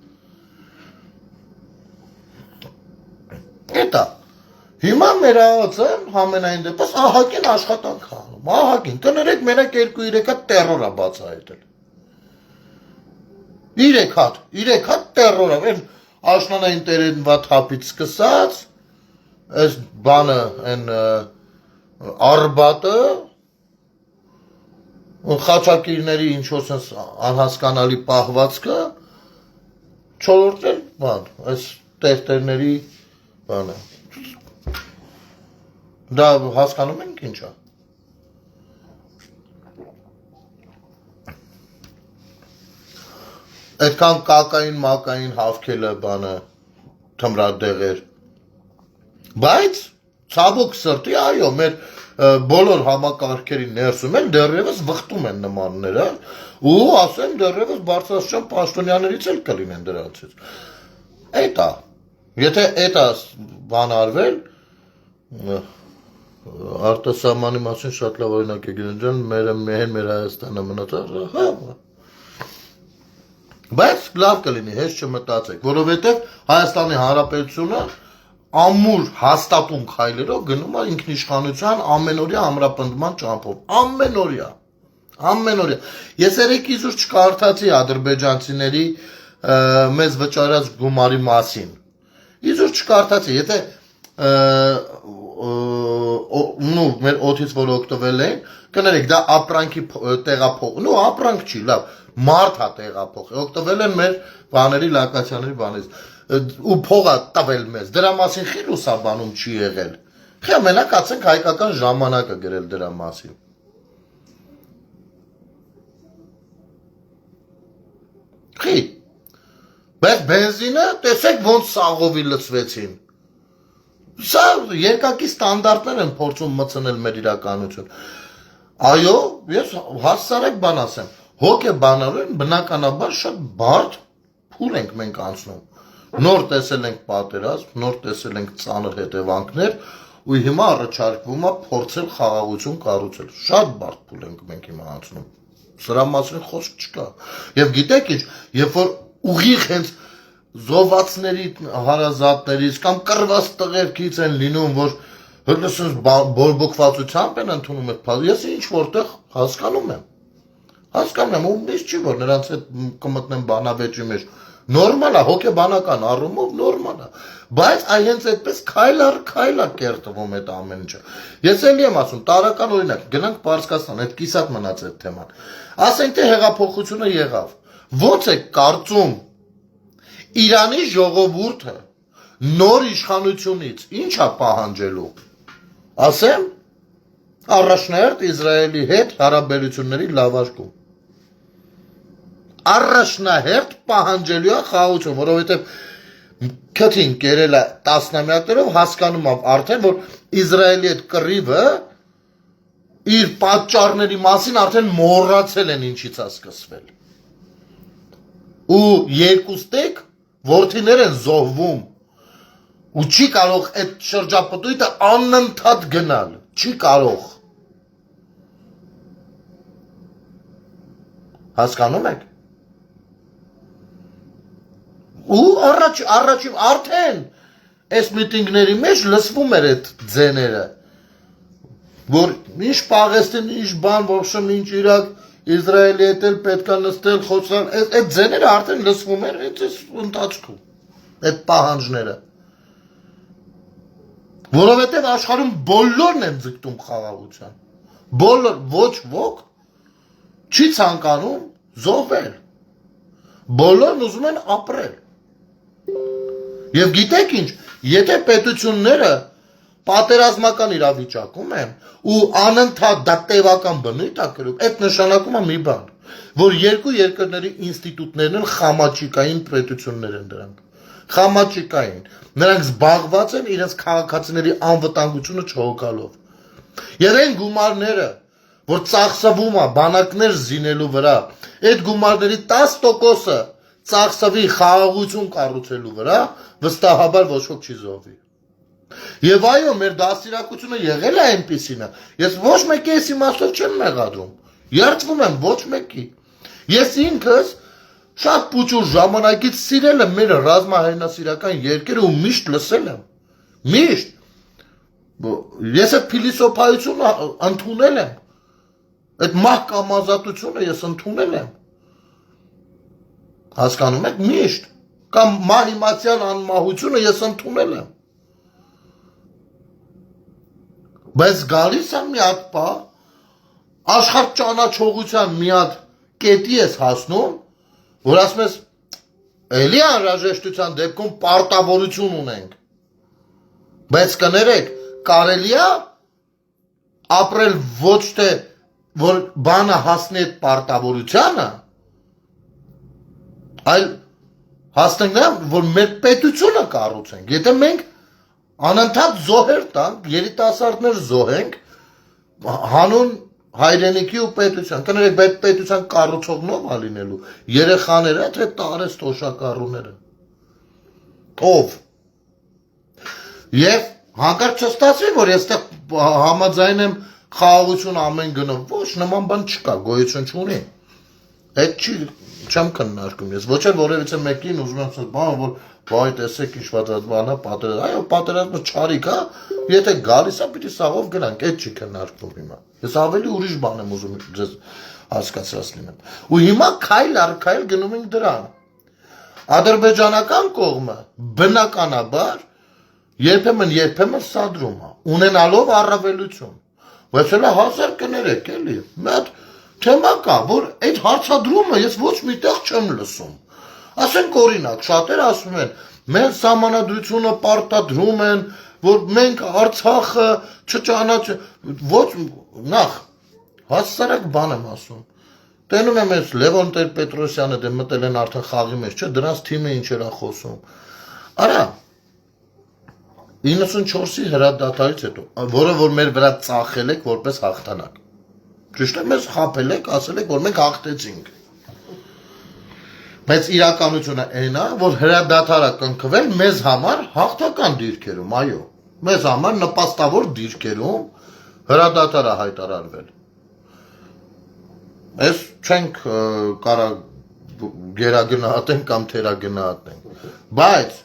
Էտա, հիմա մեր ԱԱԾ-ն համենայն դեպս ԱՀԿ-ին աշխատանք է անում, ԱՀԿ-ին, կներեք մենակ 2-3 հատ տերոր է բացահայտել։ 3 հատ տերոր է, այն աշնանային տերենվա թափից սկսած, այս բանը, այն Արբատը, խաչակիրների ինչ-որ անհասկանալի պահվածքը, 4-րդ էլ բան, այս տերտերների բանը։ Դա հասկանում ենք ինչ է։ Այդքան կակային, մակային հավքելը բանը, թմրադեղեր։ Բայց ցավոք սրտի, այո, մեր բոլոր համակարգերի ներսում են դեռևս վխտում են նմանները ու ասեմ դեռևս բարձրաստիճան պաշտոնյաներից էլ կլինեն դրանցից։ Էտա, եթե էտա բան արվել, արտասահմանի մասին շատ լավ օրինակ է գնալ ջան, մեր Հայաստանը մնացած, հա։ Բայց լավ կլինի, հեշտ չմտածեք, որովհետև Հայաստանի Հանրապետությունը ամուր հաստատուն քայլերով գնում է ինքնիշխանության ամենօրյա ամրապնդման ճամփով, ամենօրյա։ Ես երեք իզուր չկարդացի ադրբեջանցիների մեզ վճարած գումարի մասին։ Իզուր չկարդացի, եթե մեր օդից որ օգտվել են, կներեք, դա ապրանքի տեղափոխ, ապրանք չի, լավ, մարդ է տեղափոխ, օգտվել են մեր բաների, լոկացիաների բանից, ու փողա տվել մեզ, դրա մասին խի լուսաբանում չի եղել, խի մենակ ասենք հայկական ժամանակը գրել դրա մասին։ Խի, բայց բենզինը տեսեք ոնց սաղովի լցվեցին, Սա երկակի ստանդարտներ են փորձում մտցնել մեր իրականություն։ Այո, ես հասարակ բան ասեմ, հոգեբանորեն բնականաբար շատ բարդ փուլ ենք մենք անցնում։ Նոր տեսել ենք պատերազմ, նոր տեսել ենք ծանր հետևանքներ, ու հիմա առաջարկվում է փորձել խաղաղություն կառուցել։ Շատ բարդ փուլ ենք մենք հիմա անցնում։ Սրա մասին խոսք չկա։ Եվ գիտեք ինչ, երբ որ ուղիղ հենց զոհվածների հարազատներից կամ կռված տղերքից են լինում, որ հրսենց բորբոքվածությամբ են ընդունում այդ փաստը, ես ինչ որտեղ հասկանում եմ, ու միշտ չի որ նրանց հետ կմտնեմ բանավեճի մեջ, նորմալ է, հոգեբանական առումով նորմալ է, բայց այ հենց այդպես քայլ առ քայլ է կերտվում այդ ամեն ինչը։ Ես էլի եմ ասում, տարական օրինակ, գնանք Պարսկաստան, այդ կիսատ մնաց այդ թեման, ասենք թե հեղափոխությունը եղավ, ո՞նց է կարծում Իրանի ժողովուրդը նոր իշխանությունից ինչ է պահանջելու, ասեմ, առաջնահերթ Իսրայելի հետ հարաբերությունների լավարկում, առաջնահերթ պահանջելու է խաղաղություն, որովհետև քթին կերել է տասնամյակներով հասկանում է արդեն, որ Իսրայելի այդ կռիվը իր պատճառների մասին արդեն մոռացել են ինչից է սկսվել, ու երկուստեք որդիներ են զոհվում, ու չի կարող այդ շրջապտույտը անընդհատ գնալ, չի կարող, հասկանում եք, ու առաջին արդեն այս միտինգների մեջ լսվում էր այդ ձեները, որ ինչ Պաղեստին, ինչ բան, ոբշեմ ինչ Իրաք, Իսրայելի հետ էլ պետք է նստել, խոսալ, այդ ձեները արդեն լսվում էր այդ ընթացքում, այդ պահանջները, որովհետև աշխարհում բոլորն են ձգտում խաղաղության, բոլոր, ոչ ոք չի ցանկանում զոհվել, բոլորն ուզում են ապրել, և գիտեք ինչ, եթե պետությունները պատերազմական իրավիճակում են ու անընդհատ դա տևական բնույթ է կրում, այդ նշանակում է մի բան, որ երկու երկրների ինստիտուտներն են խամաճիկային պետություններ են դրանք, խամաճիկային, նրանք զբաղված են իրենց քաղաքացիների անվտանգությունը չհոգալով, և այն գումարները, որ ծախսվում է բանակներ զինելու վրա, այդ գումարների 10%-ը ծախսվի խաղաղություն կառուցելու վրա, վստահաբար ոչ ոք չի զոհվի։ Եվ այո, մեր դաստիարակությունը եղել է այնպիսինը, ես ոչ մեկի այս իմաստով չեմ մեղադրում, երդվում եմ ոչ մեկի, ես ինքս շատ փուչուր ժամանակից սիրել եմ մեր ռազմահայրենասիրական երկերը ու միշտ լսել եմ, միշտ, ես այդ փիլիսոփայությունը ընդունել եմ, այդ մահկամազատությունը ես ընդունել եմ, հասկանում եք, միշտ, կամ մահիմացյան անմահությունը ես ընդունել եմ, բայց գալիս է մի հատ պահ, աշխարհ ճանաչողության մի հատ կետի ես հասնում, որ ասում ես, էլի անհրաժեշտության դեպքում պարտավորություն ունենք, բայց կներեք, կարելի է ապրել ոչ թե, որ բանը հասնի այդ պարտավորությանը, այլ հասնենք նա, որ մեր պետությունը կառուցենք, եթե մենք անընդհատ զոհեր տանք, երիտասարդներ զոհենք, հանուն հայրենիքի ու պետության, կներեք, բայց պետության կառուցողնով է լինելու, երեխաները, թե տարես թոշակառուները, ով, և հանկարծ չստացվի, որ ես համաձայն եմ խաղաղություն ամեն գնով, ոչ նման բան չկա, գոյություն չունի, այդ չեմ քննարկում ես, ոչ էլ որևիցե մեկին ուզում եմ ասել, բան, որ վայ տեսեք ինչ բանա պատերազմ, այո պատերազմը չարիք է, եթե գալիս է պիտի սաղով գնանք, այդ չի քննարկվում հիմա, ես ավելի ուրիշ բան եմ ուզում ձեզ հասկացած լինեմ, ու հիմա քայլ առ քայլ գնում ենք դրան, ադրբեջանական կողմը բնականաբար երբեմն սադրում է, ունենալով առավելություն, բայց հələ հազար կներեք էլի, մի հատ թեմա կա, որ այդ հարցադրումը ես ոչ միտեղ չեմ լսում, ասենք օրինակ, շատերը ասում են, մեր սահմանադրությունը պարտադրում են, որ մենք Արցախը չճանաչենք, ոչ նախ, հասարակ բան եմ ասում, տենում եմ ես Լևոն Տեր-Պետրոսյանը դե մտել են արդեն խաղի մեջ, չէ, դրանց թիմը ինչ էր խոսում, արա, 94-ի հրադադարից հետո, որը որ մեր վրա ծախել եք որպես հաղթանակ։ Ճիշտ է, մեզ խաբել եք, ասել եք, որ մենք հաղթեցինք։ Բայց իրականությունը այն է, որ հրադադարը կնքվել մեզ համար հաղթական դիրքերում, այո։ Մեզ համար նպաստավոր դիրքերում հրադադարը հայտարարվել։ Այս չենք կարա գերագնահատենք կամ թերագնահատենք։ Բայց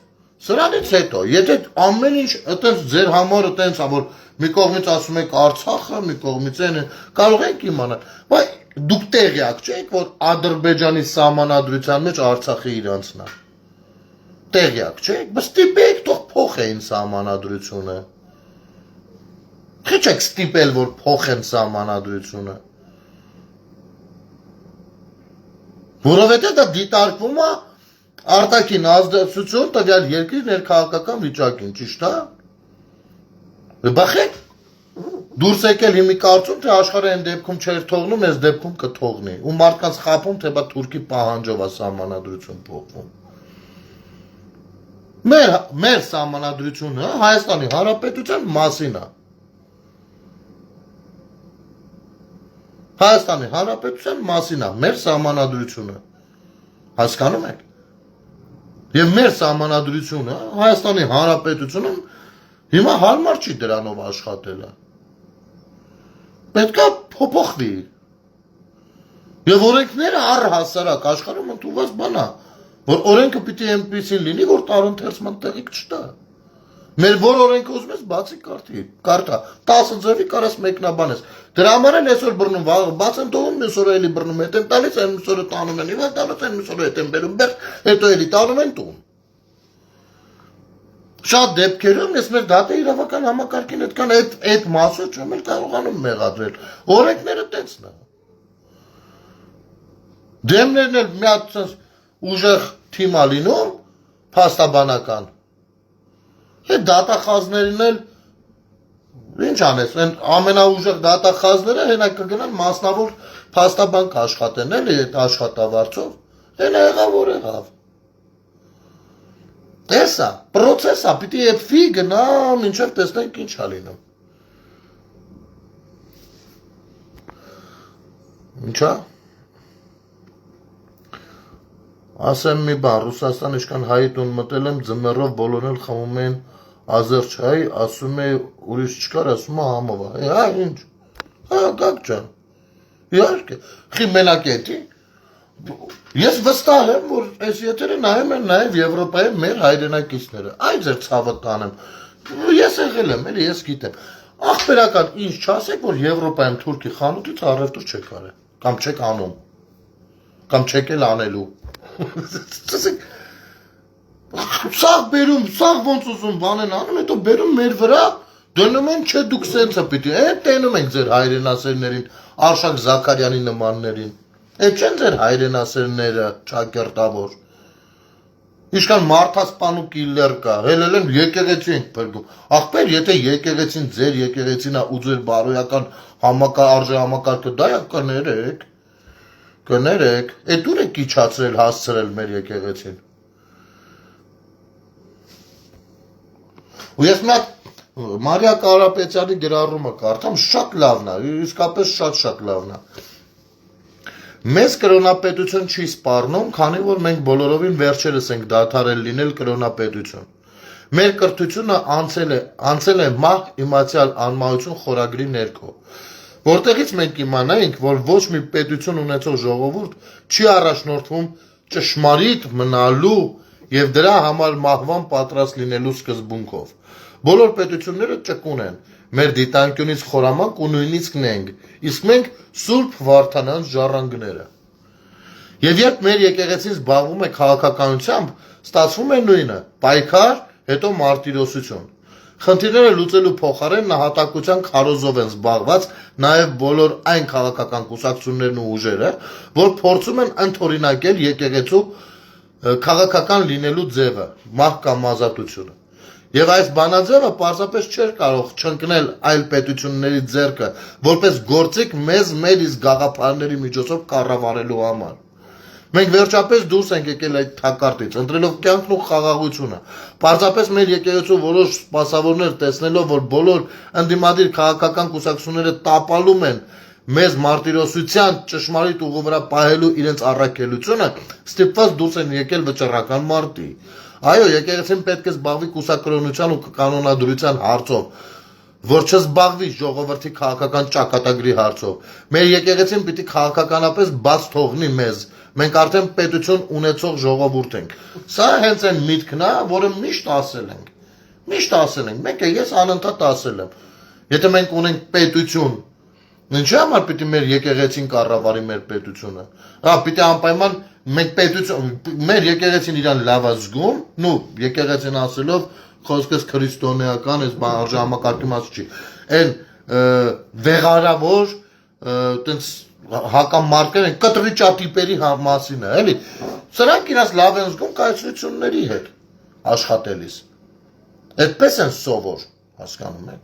սրանից հետո, եթե ամեն ինչ այտենց ձեր համար այտենց է, որ մի կողմից ասում եք Արցախը, մի կողմից այն կարող ենք իմանալ, բայց դուք տեղյակ չեք, որ Ադրբեջանի սահմանադրության մեջ Արցախը իրանցն է։ Տեղյակ չեք, բայց ստիպեք թող փոխեն սահմանադրությունը։ Քիչ եք ստիպել, որ փոխեն սահմանադրությունը։ Որովհետև դա դիտարկվում է արտաքին ազդեցություն տվյալ երկրի ներքաղաքական վիճակին, ճիշտ է։ Բախեք դուրս եկել հիմի կարծում, թե աշխարհը այն դեպքում չէր թողնում, այս դեպքում կթողնի։ Ու մարդկանց խաբում, թե բա Թուրքի պահանջով է սահմանադրություն փոխվում։ Մեր սահմանադրությունը Հայաստանի Հանրապետության մասին է։ Հայաստանի Հանրապետության մասին է մեր սահմանադրությունը։ Հասկանում եք։ Եվ մեր սահմանադրությունը Հայաստանի Հանրապետությունում հիմա հարմար չի դրանով աշխատելը։ Պետք է փոփոխվի։ Եվ օրենքները առհասարակ աշխարհում ընդունված բան է, որ օրենքը պիտի այնպեսին լինի, որ տարընթերցման տեղիք չտա։ Մեր որ օրենքը ուզում ես բացի կարտա, 10 ձևի կարաս մեկնաբանես։ Դրա համար էլ այսօր բռնում, բաց են տողում, մյուս օրը էլի բռնում, հետ են տալիս, այն մյուս օրը տանում են, իվան տալիս, այն մյուս օրը հետ են բերում բեղ, հետո էլի տանում են տուն։ Շատ դեպքերում ես մեր դատա իրավական համակարգին այդքան այդ մասը չեմ էլ կարողանում մեղադրել։ Օրենքները տեցն է։ Դեմներն էլ մի հատ ուժեղ թիմ ա լինում, փաստաբանական։ Այդ դատախազներին էլ ինչ անես, այն ամենաուժեղ դատախազները հենա կգնան մասնավոր փաստաբան կաշխատեն էլի այդ աշխատավարձով, հենա եղավ որ եղավ։ Տեսա, պրոցեսա, պիտի եփվի գնա, մինչև տեսնենք ինչ ա լինում։ Ինչա։ Ասեմ մի բան, Ռուսաստան իշքան հայի տուն մտել եմ, ձմեռով բոլորն էլ խմում են Ազերչայի, ասում է ուրիշ չկար, ասում է համովա, հա ինչ, հա գակ ջան, իհարկե, խի մենակ էդի, ես վստահ եմ, որ այս եթերը նայում են նաև Եվրոպայի մեր հայրենակիցները, այ ձեր ցավը կանեմ, ես եղել եմ, էլի ես գիտեմ, ախպերական ինչ չասեք, որ Եվրոպայում Թուրքի խանութից առևտուր չեք արել, կամ չեք անում, կամ չեք էլ անելու, Սաղ բերում, սաղ ոնց ուզում բան են անում, հետո բերում մեր վրա, դնում են չէ դուք սենցը պիտի, այդ տենում ենք ձեր հայրենասերներին, Արշակ Զաքարյանի նմաններին, այդ չեն ձեր հայրենասերները ճակերտավոր, իշքան մարդասպանու կիլլեր կա, հելել են եկեղեցի ենք պրգում, ախպեր եթե եկեղեցին ձեր եկեղեցին ու ձեր բարոյական արժե համակարգը դա է կներեք, այդ ուր եք իջացրել հասցրել մեր եկեղեցին։ Ու ես մի հատ Մարիա Կարապետյանի գրառումը կարդամ, շատ լավն է, իսկապես շատ լավն է։ Մեզ կրոնապետություն չի սպառնում, քանի որ մենք բոլորովին վերջերս ենք դադարել լինել կրոնապետություն։ Մեր կրթությունը անցել է մահ իմացյալ անմահություն խորագրի ներքո, որտեղից մենք իմանայինք, որ ոչ մի պետություն ունեցող ժողովուրդ չի առաջնորդվում ճշմարիտ մնալու և դրա համար մահվան պատրաստ լինելու սկզբունքով։ Բոլոր պետությունները ճկուն են, մեր դիտանկյունից խորամանկ ու նույնիսկ նենք, իսկ մենք Սուրբ Վարդանանց ժառանգները։ Եվ երբ մեր եկեղեցին զբաղվում է քաղաքականությամբ, ստացվում է նույնը՝ պայքար, հետո մարտիրոսություն։ Խնդիրները լուծելու փոխարեն նահատակության քարոզով են զբաղված նաև բոլոր այն քաղաքական կուսակցություններն ու ուժերը, որ փորձում են ընդօրինակել եկեղեցու քաղաքական լինելու ձևը, մահ կամ ազատությունը։ Եվ այս բանաձևը պարզապես չէր կարող չընկնել այլ պետությունների ձեռքը, որպես գործիք մեզ մեր իսկ գաղափարների միջոցով կառավարելու համար։ Մենք վերջապես դուրս ենք եկել այդ թակարդից, ընտրելով կյանքն ու խաղաղությունը։ Պարզապես մեր եկեղեցու որոշ սպասավորներ տեսնելով, որ բոլոր ընդդիմադիր քաղաքական կուսակցությունները տապալում են մեզ մարտիրոսության ճշմարիտ ուղու վրա պահելու իրենց առաքելությունը, ստիպված դուրս են եկել վճռական մարտի։ Այո, եկեղեցին պետք է զբաղվի կուսակրոնության ու կանոնադրության հարցով, որ չզբաղվի ժողովրդի քաղաքական ճակատագրի հարցով։ Մեր եկեղեցին պիտի քաղաքականապես բաց թողնի մեզ։ Մենք արդեն պետություն ունեցող ժողովուրդ ենք։ Սա հենց այն միտքն է, որը միշտ ասել ենք։ Միշտ ասել ենք, մեկ է ես անընդհատ ասել եմ։ Եթե մենք ունենք պետություն, ինչի համար պիտի մեր եկեղեցին կառավարի մեր պետությունը։ Հա, պիտի անպայման մենք պետություն, մեր եկեղեցին իրան լավ զգում, նու եկեղեցին ասելով խոսքս քրիստոնեական, այս արժանապատվի մաս չի։ Այն վեղարավոր, տենց հակամարտեր են կտրի ճատիպերի մասին է, էլի։ Սրանք իրաց լավ են զգում կայացությունների հետ աշխատելիս։ Այդպես են սովոր, հասկանում եք։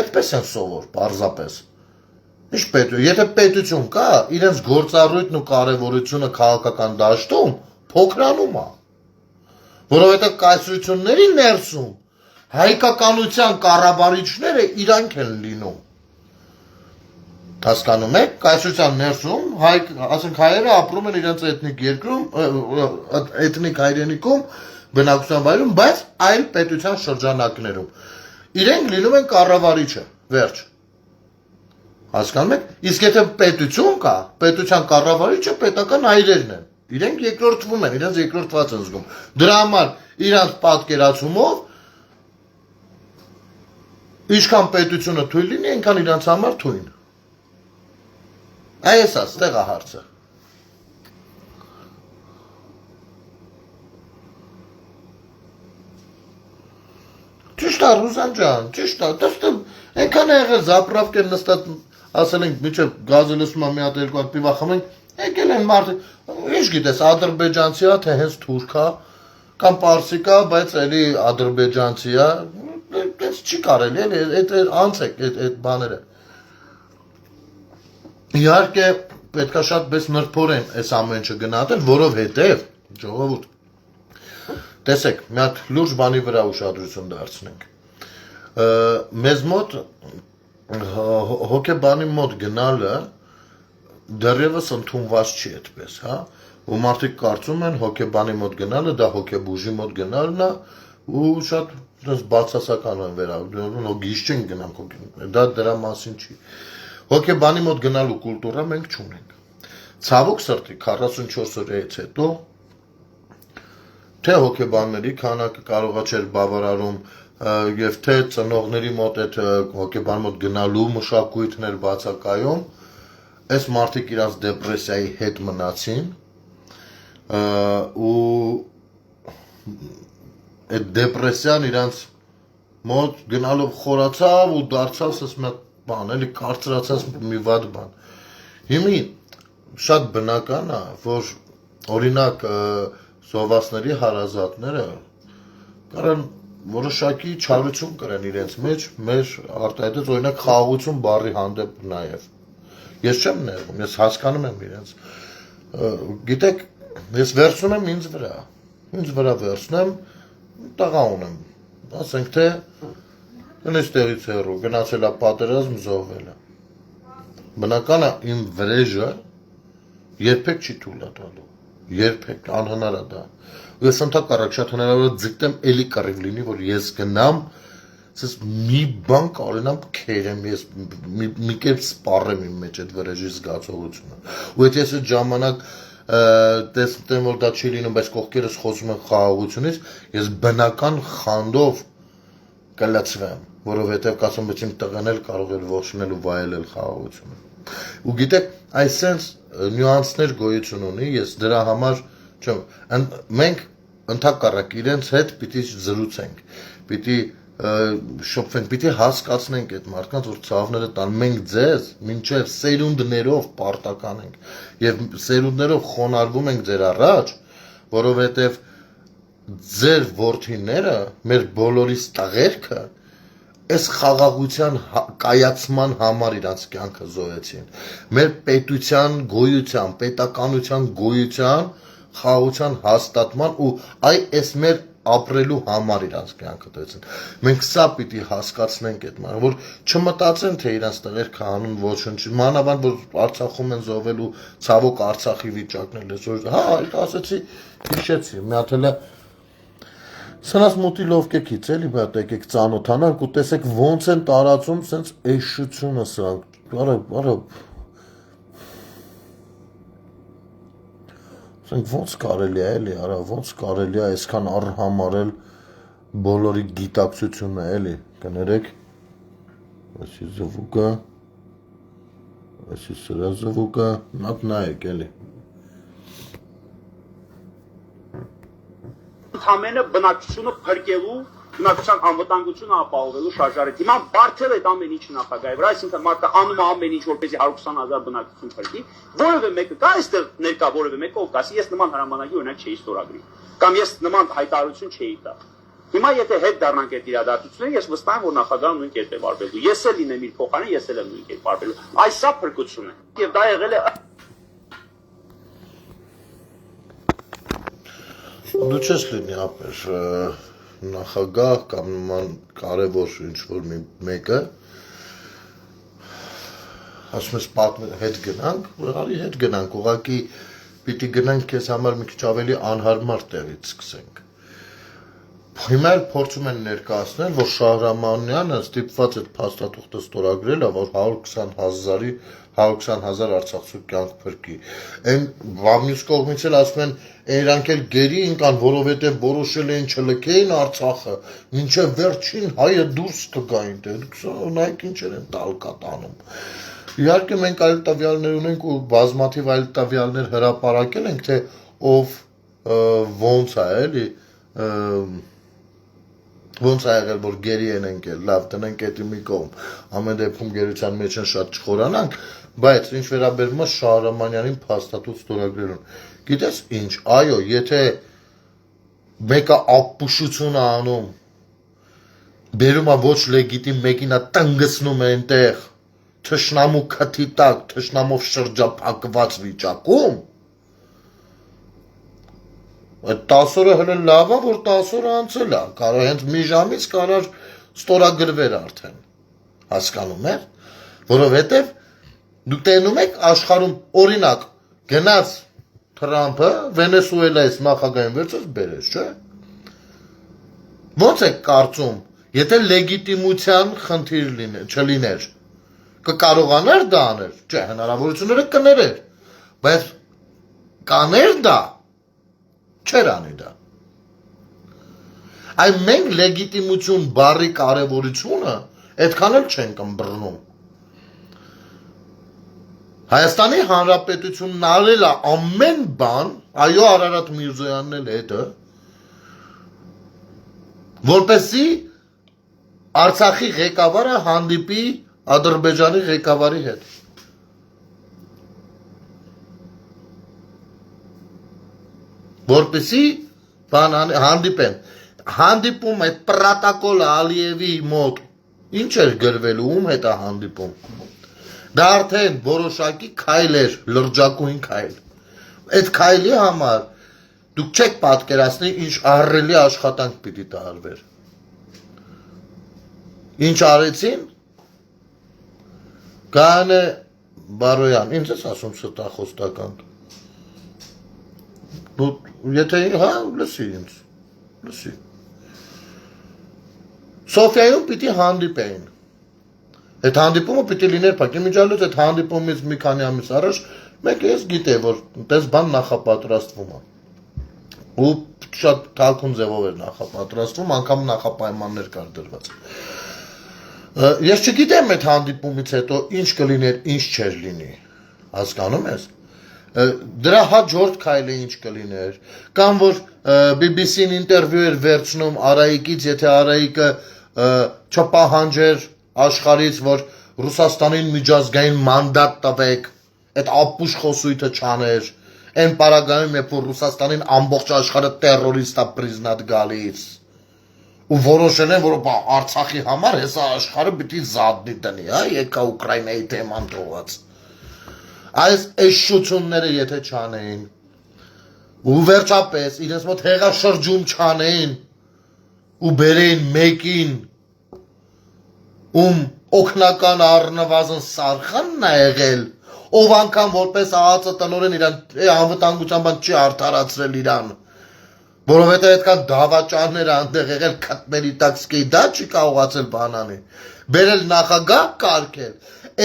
Այդպես են սովոր, պարզապես։ Ինչ պետություն, եթե պետություն կա, իրենց գործառույթն ու կարևորությունը քաղաքական դաշտում փոքրանում է։ Որովհետև կայսրությունների ներսում հայկականության կառավարիչները իրանք են լինում։ Հասկանում եք, կայսրության ներսում ասենք հայերը ապրում են իրենց էթնիկ երկրում, էթնիկ հայրենիքում, բնակության վայրում, բայց այլ պետության շրջանակներում։ Իրենք լինում են կառավարիչը, վերջ։ Հասկանում եք, իսկ եթե պետություն կա, պետության կառավարիչը պետական հայրերն են։ Իրենք երկրորդվում են, իրենց երկրորդված են զգում։ Դրա համար իրանց պատկերացումով ինչքան պետությունը թույլ լինի, այնքան իրանց համար թույն։ Այս է, ստեղ է հարցը։ Ճիշտ է, Ռուզան ջան, ճիշտ է, դստը այնքան է եղել զապրավկեն նստած ասել ենք միջև գազը լսում է մի հատ երկու հատ պիվա խմենք, եկել են մարդիկ, ինչ գիտես, ադրբեջանցի է, թե հենց թուրք է, կամ պարսիկ է, բայց էլի ադրբեջանցի է, այդպես չի կարելի, էլի, այդ անցեք այդ բաները։ Իհարկե պետքա շատ պես նրբորեն այս ամեն ինչը գնահատել, որովհետև ժողովուրդ տեսեք, մի հատ լուրջ բանի վրա ուշադրություն դարձնենք։ Մեզ մոտ հոգեբանի մոտ գնալը դեռևս ընդունված չի այդպես, հա, ու մարդիկ կարծում են հոգեբանի մոտ գնալը դա հոգեբուժի մոտ գնալն է ու շատ բացասական են վերաբերվում, գիշ չեն գնանք, դա դրա մասին չի։ Հոգեբանի մոտ գնալու կուլտուրա մենք չունենք։ Ցավոք սրտի 44 օրից հետո թե հոգեբանների քանակը կարողա չէր բավարարում եւ թե ծնողների մոտ այդ հոգեբան մոտ գնալու մշակույթներ բացակայում, այս մարդիկ իրաց դեպրեսիայի հետ մնացին ու այդ դեպրեսիան իրանց մոտ գնալով խորացավ ու դարձավ ասես մի բան, էլի կարծրացած մի վատ բան։ Հիմի շատ բնական է, որ օրինակ զովասների հարազատները կարան որոշակի չարություն կրեն իրենց մեջ, մեր արտահայտած օրինակ խաղաղություն բառի հանդեպ նաև։ Ես չեմ ներվում, ես հասկանում եմ իրենց։ Գիտեք, ես վերցնում եմ ինձ վրա վերցնեմ, տղա ունեմ, ասենք թե Տնից տեղից հեռու, գնացել է պատերազմ, զոհվել է։ Բնական է իմ վրեժը երբեք չի թույլ տալու, երբեք անհնար է դա։ Ես ընդհակառակ շատ հնարավոր է ձգտեմ էլի կռիվ լինի, որ ես գնամ, ասես մի բան կարենամ քերեմ, ես մի կերպ սպառեմ իմ մեջ այդ վրեժի զգացողությունը։ Ու եթե ես այդ ժամանակ տեսնեմ, որ դա չի լինում, բայց կողքերս խոսում են խաղաղությունից, ես բնական խանդով կլացվեմ, որովհետև կասեմ, բայց իմ տղան էլ կարող էր ողջունել ու վայելել խաղաղությունը։ Ու գիտեք, այսպես նյուանսներ գոյություն ունի, ես դրա համար չեմ, մենք ընդհակառակ իրենց հետ պիտի զրուցենք, պիտի շփվենք, պիտի հասկացնենք այդ մարդկանց, որ ցավները տան, մենք ձեզ մինչև սերունդներով պարտական ենք եւ սերունդներով խոնարհվում ենք ձեր առաջ, որովհետեւ ձեր որդիները, մեր բոլորիս տղերքը այս խաղաղության կայացման համար իրանց կյանքը զոհեցին։ Մեր պետության գոյության, պետականության գոյության, խաղաղության հաստատման ու այս մեր ապրելու համար իրանց կյանքը դեցին։ Մենք սա պիտի հասկացնենք այդ մանը, որ չմտածեն, թե իրանց տղեր քանուն ոչնչի, մանավանդ որ Արցախում են զոհվելու, ցավոք Արցախի վիճակն էլ այսօր, հա, ասեցի, հիշեցի, մի հատ էլ Սնաս մոտի լովկեքից էլի բատ եկեք ծանոթանանք ու տեսեք ոնց են տարածում սենց էշությունը սրանք արա սրանք ոնց կարելի է էլի արա ոնց կարելի է այսքան առհամարել բոլորի գիտակցությունը էլի կներեք այսի զվուկը այսի սրա զվուկը նատ նայեք էլի Ընդամենը բնակչությունը փրկելու, բնակչության անվտանգությունը ապահովելու շարժարի դիմա բարթել այդ ամեն ինչը նախագահի վրա, այսինքն մարդը անում է ամեն ինչ որպեսզի 120,000 բնակչություն փրկի, որևէ մեկը կա այստեղ ներկա որևէ մեկը ով կասի ես նման հրամանագիր օրինակ չէի ստորագրի, կամ ես նման հայտարարություն չէի տա։ Հիմա եթե հետ դառնանք այդ իրադարձությունները, ես վստահ եմ որ նախագահը նույն կերպ է վարվելու։ Ես էլ լինեմ իր փոխարեն, ես էլ եմ նույն կերպ վարվելու։ Այս սա փրկություն է։ Եվ դա եղել է Դու չես լինի ապեր նախագահ կամ նման կարևոր ինչ-որ մեկը ասում ես հետ գնանք, արի հետ գնանք, ուղղակի պիտի գնանք քեզ համար մի քիչ ավելի անհարմար տեղից սկսենք։ Հիմա էլ փորձում են ներկայացնել, որ Շահրամանյանը ստիպված այդ փաստաթուղթը ստորագրել է, որ 120,000 արցախցու կյանք փրկի։ Այն մյուս կողմից էլ ասում են, իրանք էլ գերի ինքան, որովհետև որոշել էին չլքեին Արցախը, մինչև վերջին հայը դուրս կգա այնտեղ։ Նայեք ինչեր են տալկատանում։ Իհարկե մենք այլ տվյալներ ունենք ու բազմաթիվ այլ տվյալներ հրապարակել ենք, թե ով ոնց է էլի ոնց է եղել, որ գերի են ընկել, լավ, տնենք էդի մի կողմ, ամեն դեպքում գերության մեջ են շատ չխորանանք, բայց ինչ վերաբերում է Շահրամանյանին փաստաթուղթ ստորագրելուն, գիտես ինչ, այո, եթե մեկը ապուշություն է անում, բերում է ոչ լեգիտիմ մեկին է տնգսնում է այնտեղ, թշնամու քթի տակ, թշնամով շրջափակված վիճակում, այդ 10 օրը հələ լավ է, որ 10 օրը անցել է, կարող հենց մի ժամից կարող ստորագրվեր արդեն, հասկանում եք, որովհետև դուք տենում եք աշխարհում օրինակ գնաց Թրամփը Վենեսուելայից նախագահին վերցրեց բերեց, չէ՞։ Ոնց եք կարծում, եթե լեգիտիմության խնդիր չլիներ, կկարողանար դա անել, չէ, հնարավորությունները կներեր, բայց կաներ դա Չեր անի դա։ Այ մենք լեգիտիմություն բառի կարևորությունը այդքան էլ չենք ըմբռնում։ Հայաստանի Հանրապետությունն արել է ամեն բան, այո Արարատ Միրզոյանն էլ հետը, որպեսզի Արցախի ղեկավարը հանդիպի Ադրբեջանի ղեկավարի հետ։ Որպեսի հանդիպեն, հանդիպում այդ պրոտոկոլը Ալիևի մոտ, ինչ էր գրվելու, ում հետ է հանդիպում, դա արդեն որոշակի քայլ էր, լրջակույն քայլ, այդ քայլի համար դուք չեք պատկերացնի, ինչ ահռելի աշխատանք պիտի տարվեր, ինչ արեցին, Գայանե Բարոյան, ինձ ես ասում ստախոստական, Եթե հա լսի ինձ, լսի։ Սոֆիայում պիտի հանդիպեին։ Այդ հանդիպումը պիտի լիներ փակ, իմիջիալոց այդ հանդիպումից մի քանի ամիս առաջ մեկը ես գիտե, որ տես բան նախապատրաստվում է։ Ու շատ թաքուն ձևով էր նախապատրաստվում, անգամ նախապայմաններ կար դրված։ Ես չգիտեմ այդ հանդիպումից հետո ինչ կլիներ, ինչ չէր լինի։ Հասկանում ես։ Դրա հաջորդ քայլը ինչ կլիներ, կամ որ BBC-ն ինտերվյու էր վերցնում Արայիկից, եթե Արայիկը չպահանջեր աշխարհից, որ Ռուսաստանին միջազգային մանդատ տվեք, այդ ապուշ խոսույթը չաներ, այն պարագայում, երբ որ Ռուսաստանին ամբողջ աշխարհը տերորիստ է պրիզնատ գալիս, ու որոշել են, որ Արցախի համար հեսա աշխարհը պիտի զատնի տնի, հա, եկա Ուկրաինայի թեման թողած։ Այս շությունները եթե չանեին, ու վերջապես իրենց մոտ հեղաշրջում չանեին, ու բերեին մեկին, օգնական առնվազն Սարխանն է եղել, ով անգամ որպես ԱԱԾ տնօրեն իրան անվտանգության բան չի արդարացրել իրան, որովհետև այդքան դավաճաններ այնտեղ եղել քթների տակ սկի դա չի կարողացել բանանի, բերել նախագահ կարգել,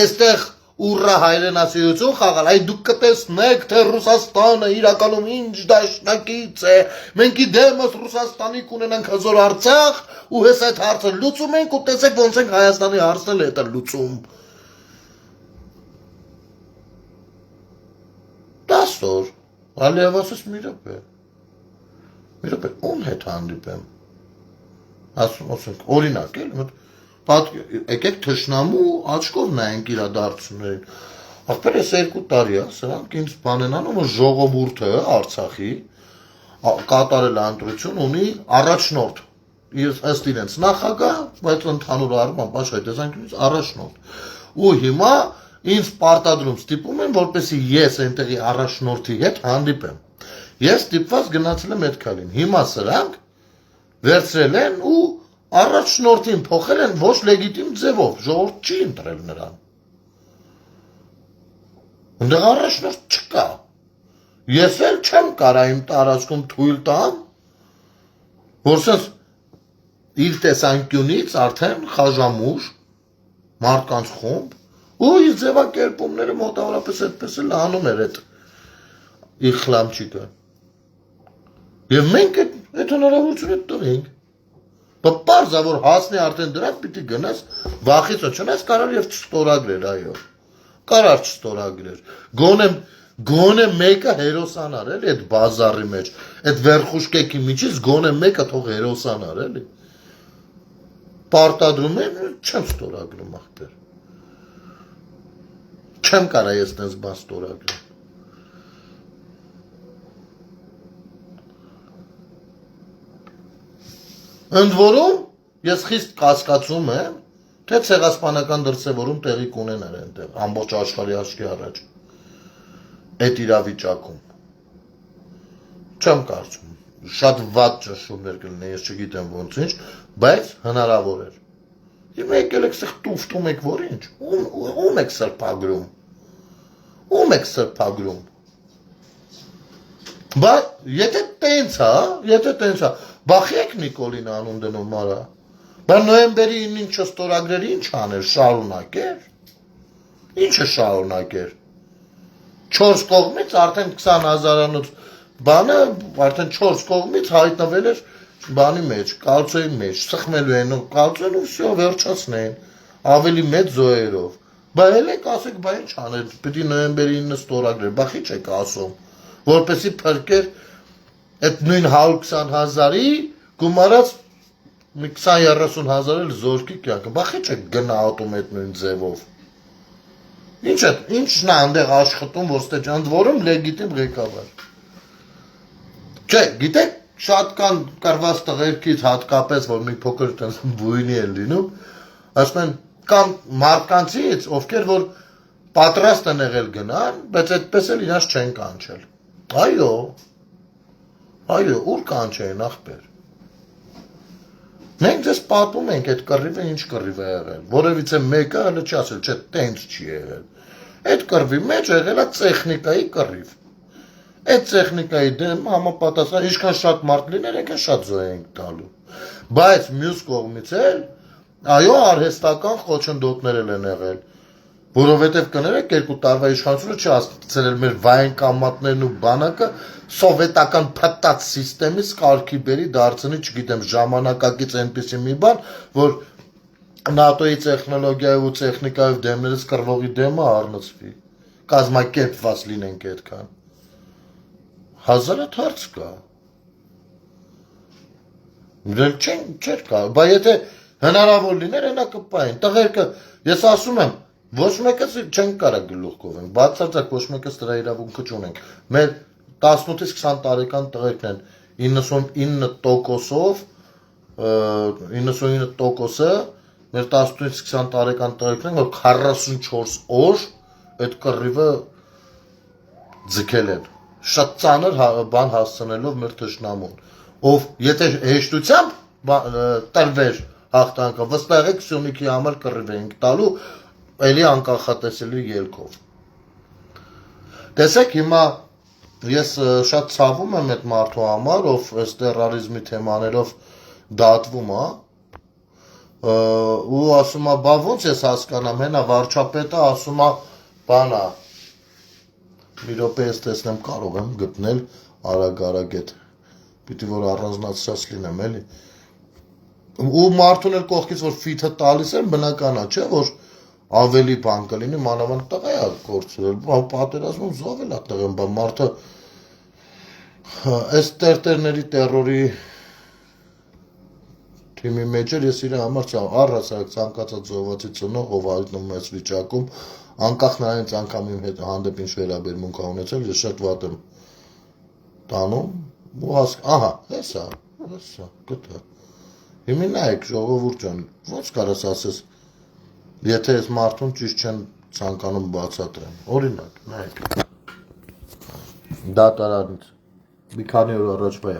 այստեղ ուռա հայրենասիրություն խաղալ, այ դուք կտեսնեք, թե Ռուսաստանը իրականում ինչ դաշնակից է, մենք իդեմս Ռուսաստանի կունենանք հզոր Արցախ, ու հես այդ հարցը լուծում ենք, ու տեսեք ոնց ենք Հայաստանի հարցն էլ հետը լուծում։ 10 օր, Ալիև ասես մի րոպե, ում հետ հանդիպեմ, ասենք, օրինակ էլ, եկեք թշնամու աչքով նայենք իրադարձություններին, ախպեր ես 2 տարի, սրանք ինձ բան են անում, որ ժողովուրդը Արցախի կատարել ընտրություն ունի առաջնորդ, ըստ իրենց նախագահ, բայց ընդհանուր առմամբ աշխարհի տեսանկյունից առաջնորդ, ու հիմա ինձ պարտադրում ստիպում են, որպեսզի ես այնտեղի առաջնորդի հետ հանդիպեմ, ես ստիպված գնացել եմ այդ քայլին, հիմա սրանք վերցրել են ու առաջնորդին փոխել են ոչ լեգիտիմ ձևով, ժողովուրդ չի ընտրել նրան։ Այնտեղ առաջնորդ չկա։ Ես էլ չեմ կարա իմ տարածքում թույլ տամ, որ սենց իր տեսանկյունից արդեն խաժամուժ, մարդկանց խումբ, ու իր ձևակերպումները մոտավորապես այդպես էլ անում էր այդ իխլամչիկը։ Եվ մենք այդ հնարավորությունը տվենք։ Պարզա որ հասնի արդեն դրան պիտի գնաս վախից չունես կարար եւ չստորագրեր, այո։ Կարար չստորագրեր։ Գոնե մեկը հերոսանար էլի այդ բազարի մեջ, այդ վերխուշկեքի միջից գոնե մեկը թող հերոսանար էլի։ Պարտադրում են, չեմ ստորագրում ախպեր։ Չեմ կարա ես տես բան ստորագրեմ։ Ընդ որում, ես խիստ կասկածում եմ, թե ցեղասպանական դրսևորում տեղի կունենար այնտեղ, ամբողջ աշխարհի աչքի առաջ, այդ իրավիճակում։ Չեմ կարծում, շատ վատ ճշումներ կլինի, ես չգիտեմ ոնց ինչ, բայց հնարավոր էր։ Հիմա եկել եք սեղ տուֆտում եք որ ինչ, ում եք սրբագրում, բայց եթե տենց հա, բախեք Նիկոլին անուն դնում արա, բայց նոյեմբերի 9-ին չստորագրեր ինչ աներ, շարունակեր, ինչը շարունակեր, 4 կողմից արդեն 20,000-անոց բանը, արդեն 4 կողմից հայտնվել էր բանի մեջ, կալցոյի մեջ, սխմելու են, կալցոյն ու վсё, վերջացնեն, ավելի մեծ զոհերով, բայց էլ եք ասեք, բա ինչ աներ, պիտի նոյեմբերի 9-ը ստորագրեր, բա խիչ եք ասում, որպեսի փրկեր այդ նույն 120,000-ի գումարած 20-30 հազար էլ զորքի կյանքը, բա խիչ եք գնահատում այդ նույն ձևով։ Ինչն է այնտեղ աշխատում, որ ստեջ ընդ որում լեգիտիմ ղեկավար։ Չէ, գիտեք, շատ կան կռված տղերքից հատկապես, որ մի փոքր տենց բույնի են լինում, ասում են կամ մարդկանցից, ովքեր որ պատրաստ են եղել գնան, բայց այդպես էլ իրաց չեն կանչել։ Այո, ուր կանչեին ախպեր։ Մենք ձեզ պատում ենք այդ կռիվը ինչ կռիվ է եղել, որևիցե մեկը հələ չի ասել, չէ, տենց չի եղել։ Այդ կռվի մեջ եղել է տեխնիկայի կռիվ։ Այդ տեխնիկայի դեմ համապատասխան ինչքան շատ մարդ լիներ, այնքան շատ զոհ ենք տալու։ Բայց մյուս կողմից էլ այո, արհեստական խոչընդոտներ են եղել, որովհետև կներեք 2 տարվա իշխանությունը չի հասցրել մեր վայեն կամատներն ու բանակը սովետական փտած սիստեմից կարգի բերի դարձնի, չգիտեմ, ժամանակակից այնպեսի մի բան, որ ՆԱՏՕ-ի տեխնոլոգիայով ու տեխնիկայով դեմներից կռվողի դեմը առնծվի, կազմակերպված լինենք այդքան։ Հազարատ հարց կա։ Չէր կա, բայց եթե հնարավոր լիներ, հենա կպային, տղերքը, ես ասում եմ, ոչ մեկս չենք կարա գլուխ կովենք, բացարձակ ոչ մեկս դրա իրավունքը չունենք, մեր 18-20 տարեկան տղերքն են 99%-ով 99%-ը մեր 18-20 տարեկան տղերքն որ 44 օր այդ կռիվը ձգել են շատ ծանր բան հասցնելով մեր թշնամուն ով եթե հեշտությամբ տրվեր հաղթանակը վստահ եք Սյունիքի համար կռիվ էինք տալու էլի անկախատեսելի ելքով տեսեք հիմա ես շատ ցավում եմ այդ մարդու համար ով այս տերորիզմի թեմաներով դատվում է ու ասում է բա ոնց ես հասկանամ հենա վարչապետը ասում է բանա մի րոպե ես տեսնեմ կարող եմ գտնել արագ այդ պիտի որ առանձնացած լինեմ էլի ու մարդուն էլ կողքից որ ֆիթը տալիս են բնական է չէ որ ավելի բան կլինի մանավանդ տղա է կորցրել պատերազմում զով էլ է տղեն բա մարդը այս տերտերների տերորի թիմի մեջ էր ես իր համար առհասարակ ցանկացած զոհվածի ծնող ով հայտնում ես վիճակում անկախ նրանից անգամ իմ հետ հանդեպ ինչ վերաբերմունք ա ունեցել ես շատ վատ եմ տանում ու ահա հեսա գտա հիմա նայեք ժողովուրդ ջան ոնց կարաս ասես եթե այս մարդուն ճիշտ չեն ցանկանում բացատրեն օրինակ նայեք դատարանից մի քանի օր առաջվա է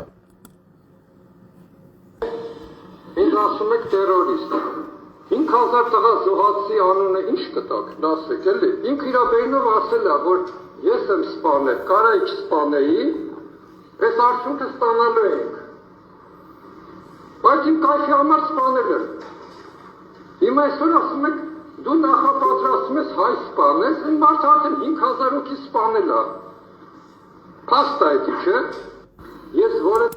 Ինձ ասում եք տերորիստ 5000 տղա զոհացի անունը ինչ կտակ դասեք էլի ինքը իր բերնով ասել է որ ես եմ սպանել կարա ինչ սպանեի այս արդյունքը ստանալու ենք բայց իմ կայքի համար սպանել եմ հիմա այսօր ասում եք դու նախապատրաստում ես հայ սպանես այն մարդը արդեն 5000 հոգի սպանել է փաստ է չէ ես որը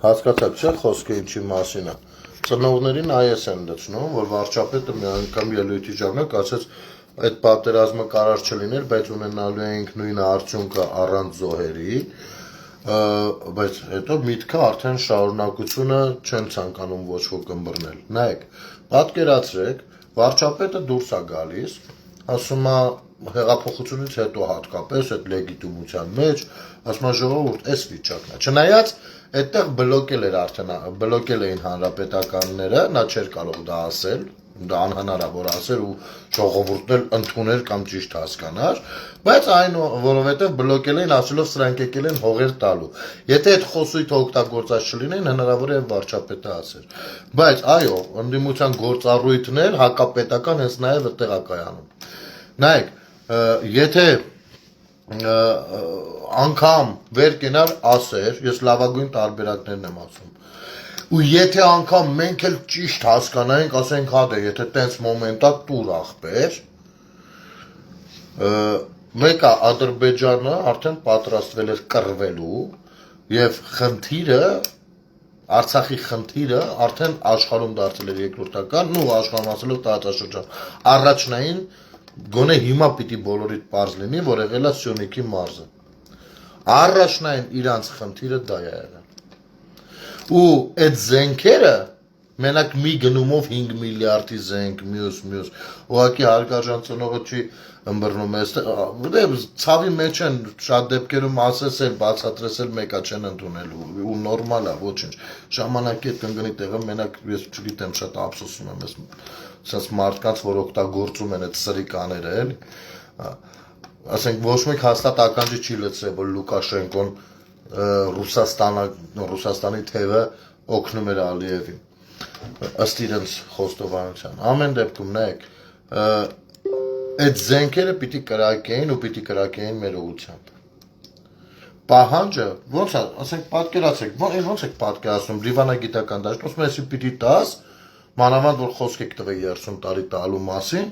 հասկացաք չէ խոսքը ինչի մասին է ծնողներին այս են լցնում որ վարչապետը մի անգամ ելույթի ժամանակ ասաց այդ պատերազմը կարար չլիներ բայց ունենալու էինք նույն արդյունքը առանց զոհերի բայց հետո միտքը արդեն շարունակությունը չեն ցանկանում ոչ ոք ըմբռնել նայեք պատկերացրեք վարչապետը դուրս է գալիս ասում է հեղափոխությունից հետո հատկապես այդ լեգիտիմության մեջ ասում է ժողովուրդ այս վիճակն է չնայած այդտեղ բլոկել էին հանրապետականները նա չէր կարող դա ասել դա անհնարավոր ասել ու ժողովուրդն էլ ընդուներ կամ ճիշտ հասկանար բայց այն որովհետև բլոկել էին ասելով սրանք եկել են հողեր տալու եթե այդ խոսույթը օգտագործած չլինեն հնարավոր է վարչապետը ասեր բայց այո ընդդիմության գործառույթն էլ հակապետական հենց նաև այդտեղ է կայանում նայեք եթե անգամ վեր կենար ասեր ես լավագույն տարբերակներն եմ ասում ու եթե անգամ մենք էլ ճիշտ հասկանայինք ասենք հա դե եթե տենց մոմենտա տուր ախպեր մեկը Ադրբեջանը արդեն պատրաստվել էր կռվելու եւ խնդիրը Արցախի խնդիրը արդեն աշխարհում դարձել էր երկրորդական ու աշխարհում ասելով տարածաշրջան առաջնային գոնե հիմա պիտի բոլորիդ պարզ լինի որ եղել է Սյունիքի մարզը առաջնային իրանց խնդիրը դա է եղել ու այդ զենքերը մենակ մի գնումով 5 միլիարդի զենք մյուս ուղղակի հարգարժան ծնողը չի ըմբռնում է ցավի մեջ են շատ դեպքերում ասես էլ բացատրես էլ մեկա չեն ընդունել ու նորմալ է ոչինչ ժամանակի հետ կընկնի տեղը մենակ ես չգիտեմ շատ ափսոսում եմ ես sense մարդկանց որ օգտագործում են այդ սրիկաները էլի ասենք ոչ մեկ հաստատ ականջի չի լցրել որ Լուկաշենկոն Ռուսաստանի թևը օգնում էր Ալիևին ըստ իրենց խոստովանության ամեն դեպքում նայեք այդ զենքերը պիտի կրակեին ու պիտի կրակեին մեր ուղղությամբ պահանջը ոնց է ասենք պատկերացրեք ոնց եք պատկերացնում դիվանագիտական դաշտ ասում ես պիտի տաս մանավանդ որ խոսք եք տվել 30 տարի տալու մասին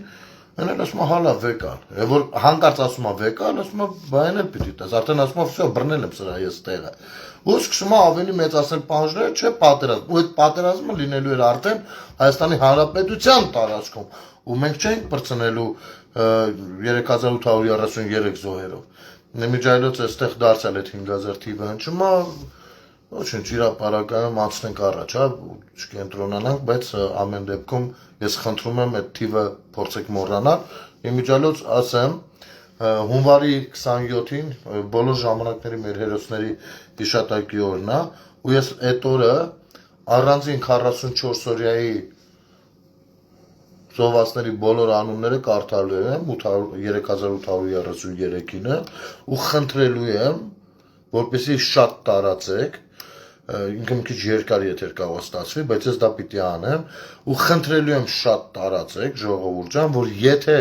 Հələ ասում հալա վեկան, որ հանկարծ ասում վեկան, ասում բան էլ պիտի տես, արդեն ասում վсё, բռնել եմ սրա ես տեղը։ Ու սկսում ավելի մեծացնել պահանջները, չէ պատերազմ, ու այդ պատերազմը լինելու էր արդեն Հայաստանի Հանրապետության տարածքում, ու մենք չենք բրցնելու 3833 զոհերով։ Նեմիջայլոց այստեղ դարձել այդ 5000 թիվը հնչում է, ոչինչ իրապարակայում անցնենք առաջ, հա, չկենտրոնանանք, բայց ամեն դեպքում ես խնդրում եմ այդ թիվը փորձեք մոռանալ։ Իմիջիալոց ասեմ, հունվարի 27-ին բոլոր ժամանակների մեր հերոսների հիշատակի օրն է, ու ես այդ օրը առանձին 44 օրյայի զոհվածների բոլոր անունները կարդալու եմ 3833-ինը ու խնդրելու եմ, որպեսզի շատ տարածեք, ինքը մի քիչ երկար եթեր կարող ստացվի, բայց ես դա պիտի անեմ ու խնդրելու եմ շատ տարածեք ժողովուրդ ջան, որ եթե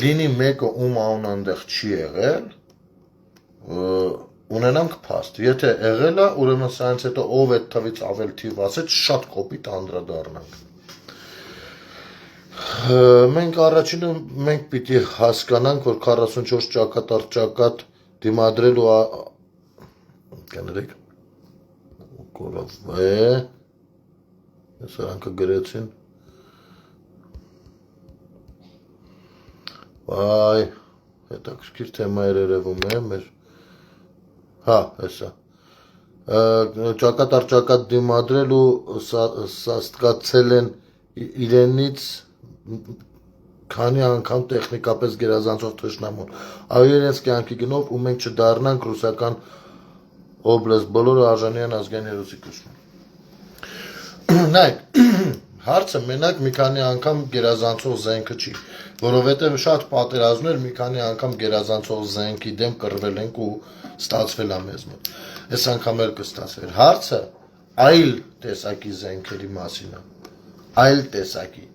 լինի մեկը ում անունը այնտեղ չի եղել, ունենանք փաստ։ Եթե եղել է, ուրեմն սրանից հետո ով այդ թվից ավել թիվ ասեց, շատ կոպիտ անդրադառնանք։ Մենք առաջինը մենք պիտի հասկանանք, որ 44 ճակատ առ ճակատ դիմադրելու կներեք կորավ սրանքը գրեցին վայ հետաքրքիր թեմայր երևում է մեր հա հեսա ճակատ առ ճակատ դիմադրելու սաստկացել են իրենից քանի անգամ տեխնիկապես գերազանցող թշնամուն այո իրենց կյանքի գնով ու մենք չդառնանք ռուսական օբլաստ բոլորը արժանի են ազգային երուսիկություն նայեք հարցը մենակ մի քանի անգամ գերազանցող զենքը չի որովհետև շատ պատերազմներ մի քանի անգամ գերազանցող զենքի դեմ կռվել ենք ու ստացվել է մեզ մոտ այս անգամ էլ կստացվեր հարցը այլ տեսակի զենքերի մասին է այլ տեսակի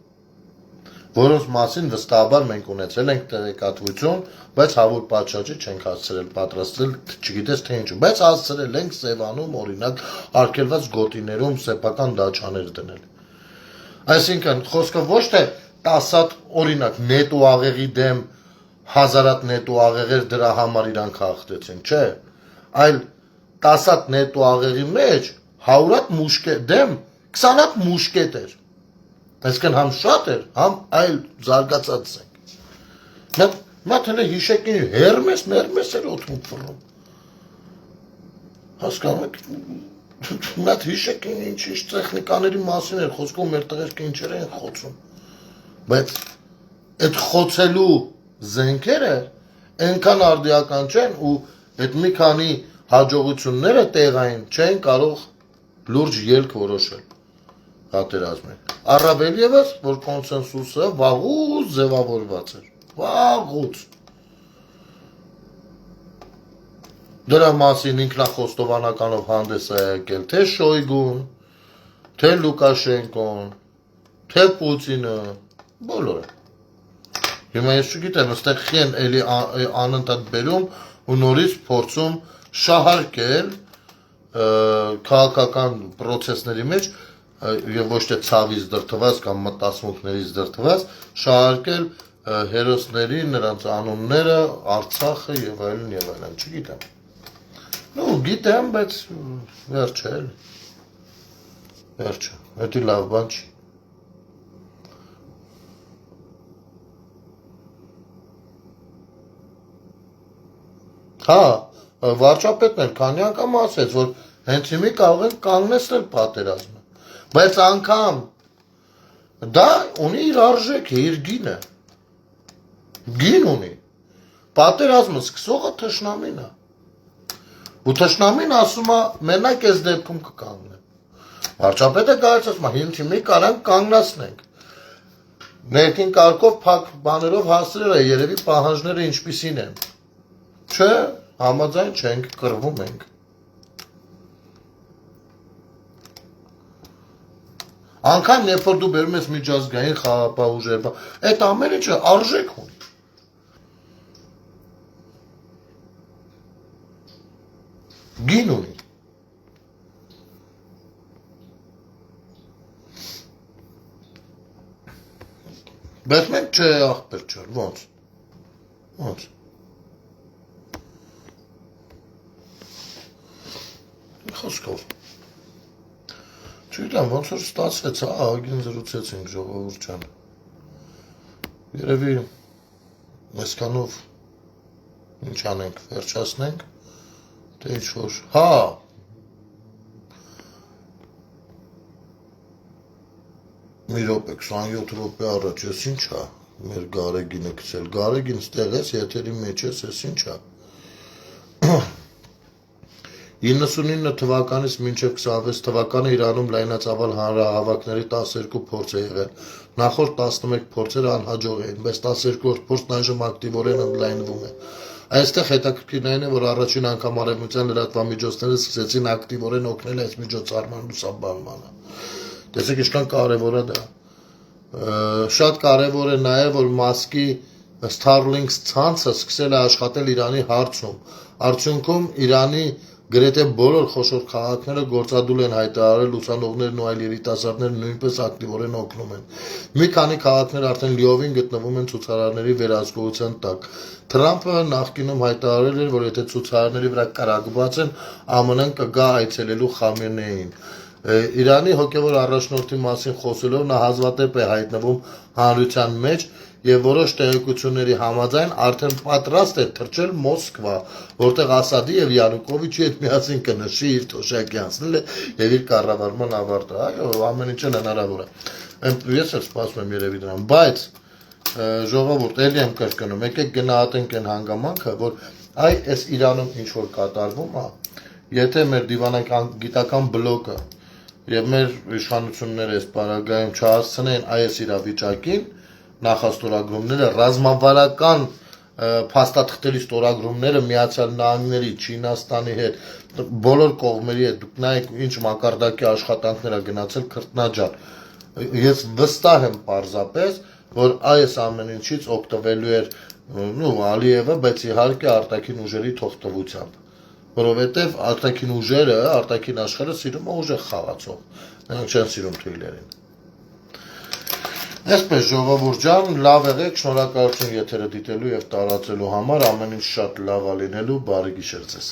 որոնց մասին վստահաբար մենք ունեցել ենք տեղեկատվություն, բայց հավուր պատշաճի չենք հասցրել պատրաստել, չգիտես թե ինչու, բայց հասցրել ենք Սևանում օրինակ արգելված գոտիներում սեփական դաչաներ դնել։ Այսինքն խոսքը ոչ թե 10 հատ օրինակ նետո աղեղի դեմ 1000 հատ նետո աղեղեր դրա համար իրանք հաղթեցին, չէ, այլ 10 հատ նետո աղեղի մեջ 100 հատ մուշկետ դեմ 20 հատ մուշկետ էր։ Այսինքն համ շատ էր, համ այլ զարգացած ենք։ Մատ հենց հիշեկին Հերմես էր օդում ֆռում։ Հասկանում եք, մատ հիշեկին ինչ տեխնիկաների մասին էր խոսքում, մեր տղերքը ինչեր են խոցում։ Բայց այդ խոցելու զենքերը այնքան արդիական չեն ու այդ մի քանի հաջողությունները տեղային չեն կարող լուրջ ելք որոշել։ Պատերազմին։ Առավել ևս, որ կոնսենսուսը վաղուց ձևավորված էր։ Վաղուց։ Դրա մասին ինքնախոստովանականով հանդես է եկել թե Շոյգուն, թե Լուկաշենկոն, թե Պուտինը, բոլորը։ Հիմա ես չգիտեմ, այստեղ խեն էլի անընդհատ բերում ու նորից փորձում շահարկել քաղաքական process-ների մեջ եւ ոչ թե ցավից դրթված կամ մտածմունքներից դրթված շահարկել հերոսների նրանց անունները, Արցախը եւ այլն, չգիտեմ։ Ну, գիտեմ, բայց վերջը էլ։ Վերջը, դա լավ բան չի։ Հա, վարչապետն էլ քանի անգամ ասեց, որ հենց հիմի կարող են կանգնեցնել պատերազմը։ Բայց անգամ դա ունի իր արժեքը, իր գինը։ Գին ունի։ Պատերազմը սկսողը թշնամին է։ Ու թշնամին ասում է, մենակ այս դեպքում կկանգնեմ։ Վարչապետը գալիս ասում է, հիմի կարանք կանգնացնենք։ Ներքին կարգով փակ բաներով հասրել է, երևի պահանջները ինչպիսին են։ Չէ, համաձայն չենք, կռվում ենք։ Անկամ երբ որ դու բերում ես միջազգային խաղապահ ուժեր, այդ ամեն ինչը արժեք ունի։ Գին ունի։ Բայց մենք չէ ախպեր չար, ոնց։ Խոսքով։ Չգիտեմ, ոնց որ ստացվեց, ահագին զրուցեցինք ժողովուրդ ջան։ Երևի այսքանով ինչ անենք, վերջացնենք, թե ինչ որ, հա, մի րոպե, 27 րոպե առաջ, ես ինչ է, մեր Գարեգինը գցել, Գարեգին ստեղ ես, եթերի մեջ ես, ես ինչ է։ 99 թվականից մինչև 26 թվականը Իրանում լայնածավալ հանրահավաքների 12 փորձ է եղել։ Նախորդ 11 փորձերը անհաջող էին, բայց 12-րդ փորձն այժմ ակտիվորեն ընդլայնվում է։ Այստեղ հետաքրքիրն է, որ առաջին անգամ արևմտյան լրատվամիջոցները սկսեցին ակտիվորեն օգնել այս միջոցառման լուսաբանմանը։ Տեսեք, ինչքան կարևոր է դա։ Շատ կարևոր է նաև, որ Մասկի Starlink ցանցը սկսել է աշխատել Իրանի հարցում։ Արդյունքում Իրանի գրեթե բոլոր խոշոր քաղաքները գործադուլ են հայտարարել, ուսանողներն ու այլ երիտասարդները նույնպես ակտիվորեն օգնում են։ Մի քանի քաղաքներ արդեն լիովին գտնվում են ցուցարարների վերահսկողության տակ։ Թրամփը նախկինում հայտարարել էր, որ եթե ցուցարարների վրա կրակված են, ԱՄՆ-ն կգա այցելելու Խամենեիին։ Իրանի հոգևոր առաջնորդի մասին խոսելով նա հազվադեպ է հայտնվում հանրության մեջ եւ որոշ տեղեկությունների համաձայն արդեն պատրաստ է թռչել Մոսկվա, որտեղ Ասադի եւ Յանուկովիչի հետ միասին կնշի իր թոշակի անցնելը եւ իր կառավարման ավարտը։ Այո, ամեն ինչ հնարավոր է։ Ես էլ սպասում եմ երևի դրան, բայց ժողովուրդ, ելի եմ կրկնում, եկեք գնահատենք այն հանգամանքը, որ այս Իրանում ինչ որ կատարվում է, եթե մեր դիվանական գիտական բլոկը եւ մեր իշխանությունները այս պարագայում չհասցնեն այս իրավիճակին, նախաստորագրումները, ռազմավարական փաստաթղթերի ստորագրումները Միացյալ Նահանգների, Չինաստանի հետ, բոլոր կողմերի հետ, դուք նայեք ինչ մակարդակի աշխատանքներ է գնացել քրտնաջար։ Ես վստահ եմ պարզապես, որ այս ամեն ինչից օգտվելու էր Ալիևը, բայց իհարկե արտաքին ուժերի թողտվությամբ։ Որովհետև արտաքին ուժերը, արտաքին աշխարհը սիրում է ուժեղ խաղացող, նրանք չեն սիրում թրիլերին։ Այսպես ժողովուրդ ջան, լավ եղեք, շնորհակալություն եթերը դիտելու եւ տարածելու համար, ամեն ինչ շատ լավ է լինելու, բարի գիշեր ձեզ։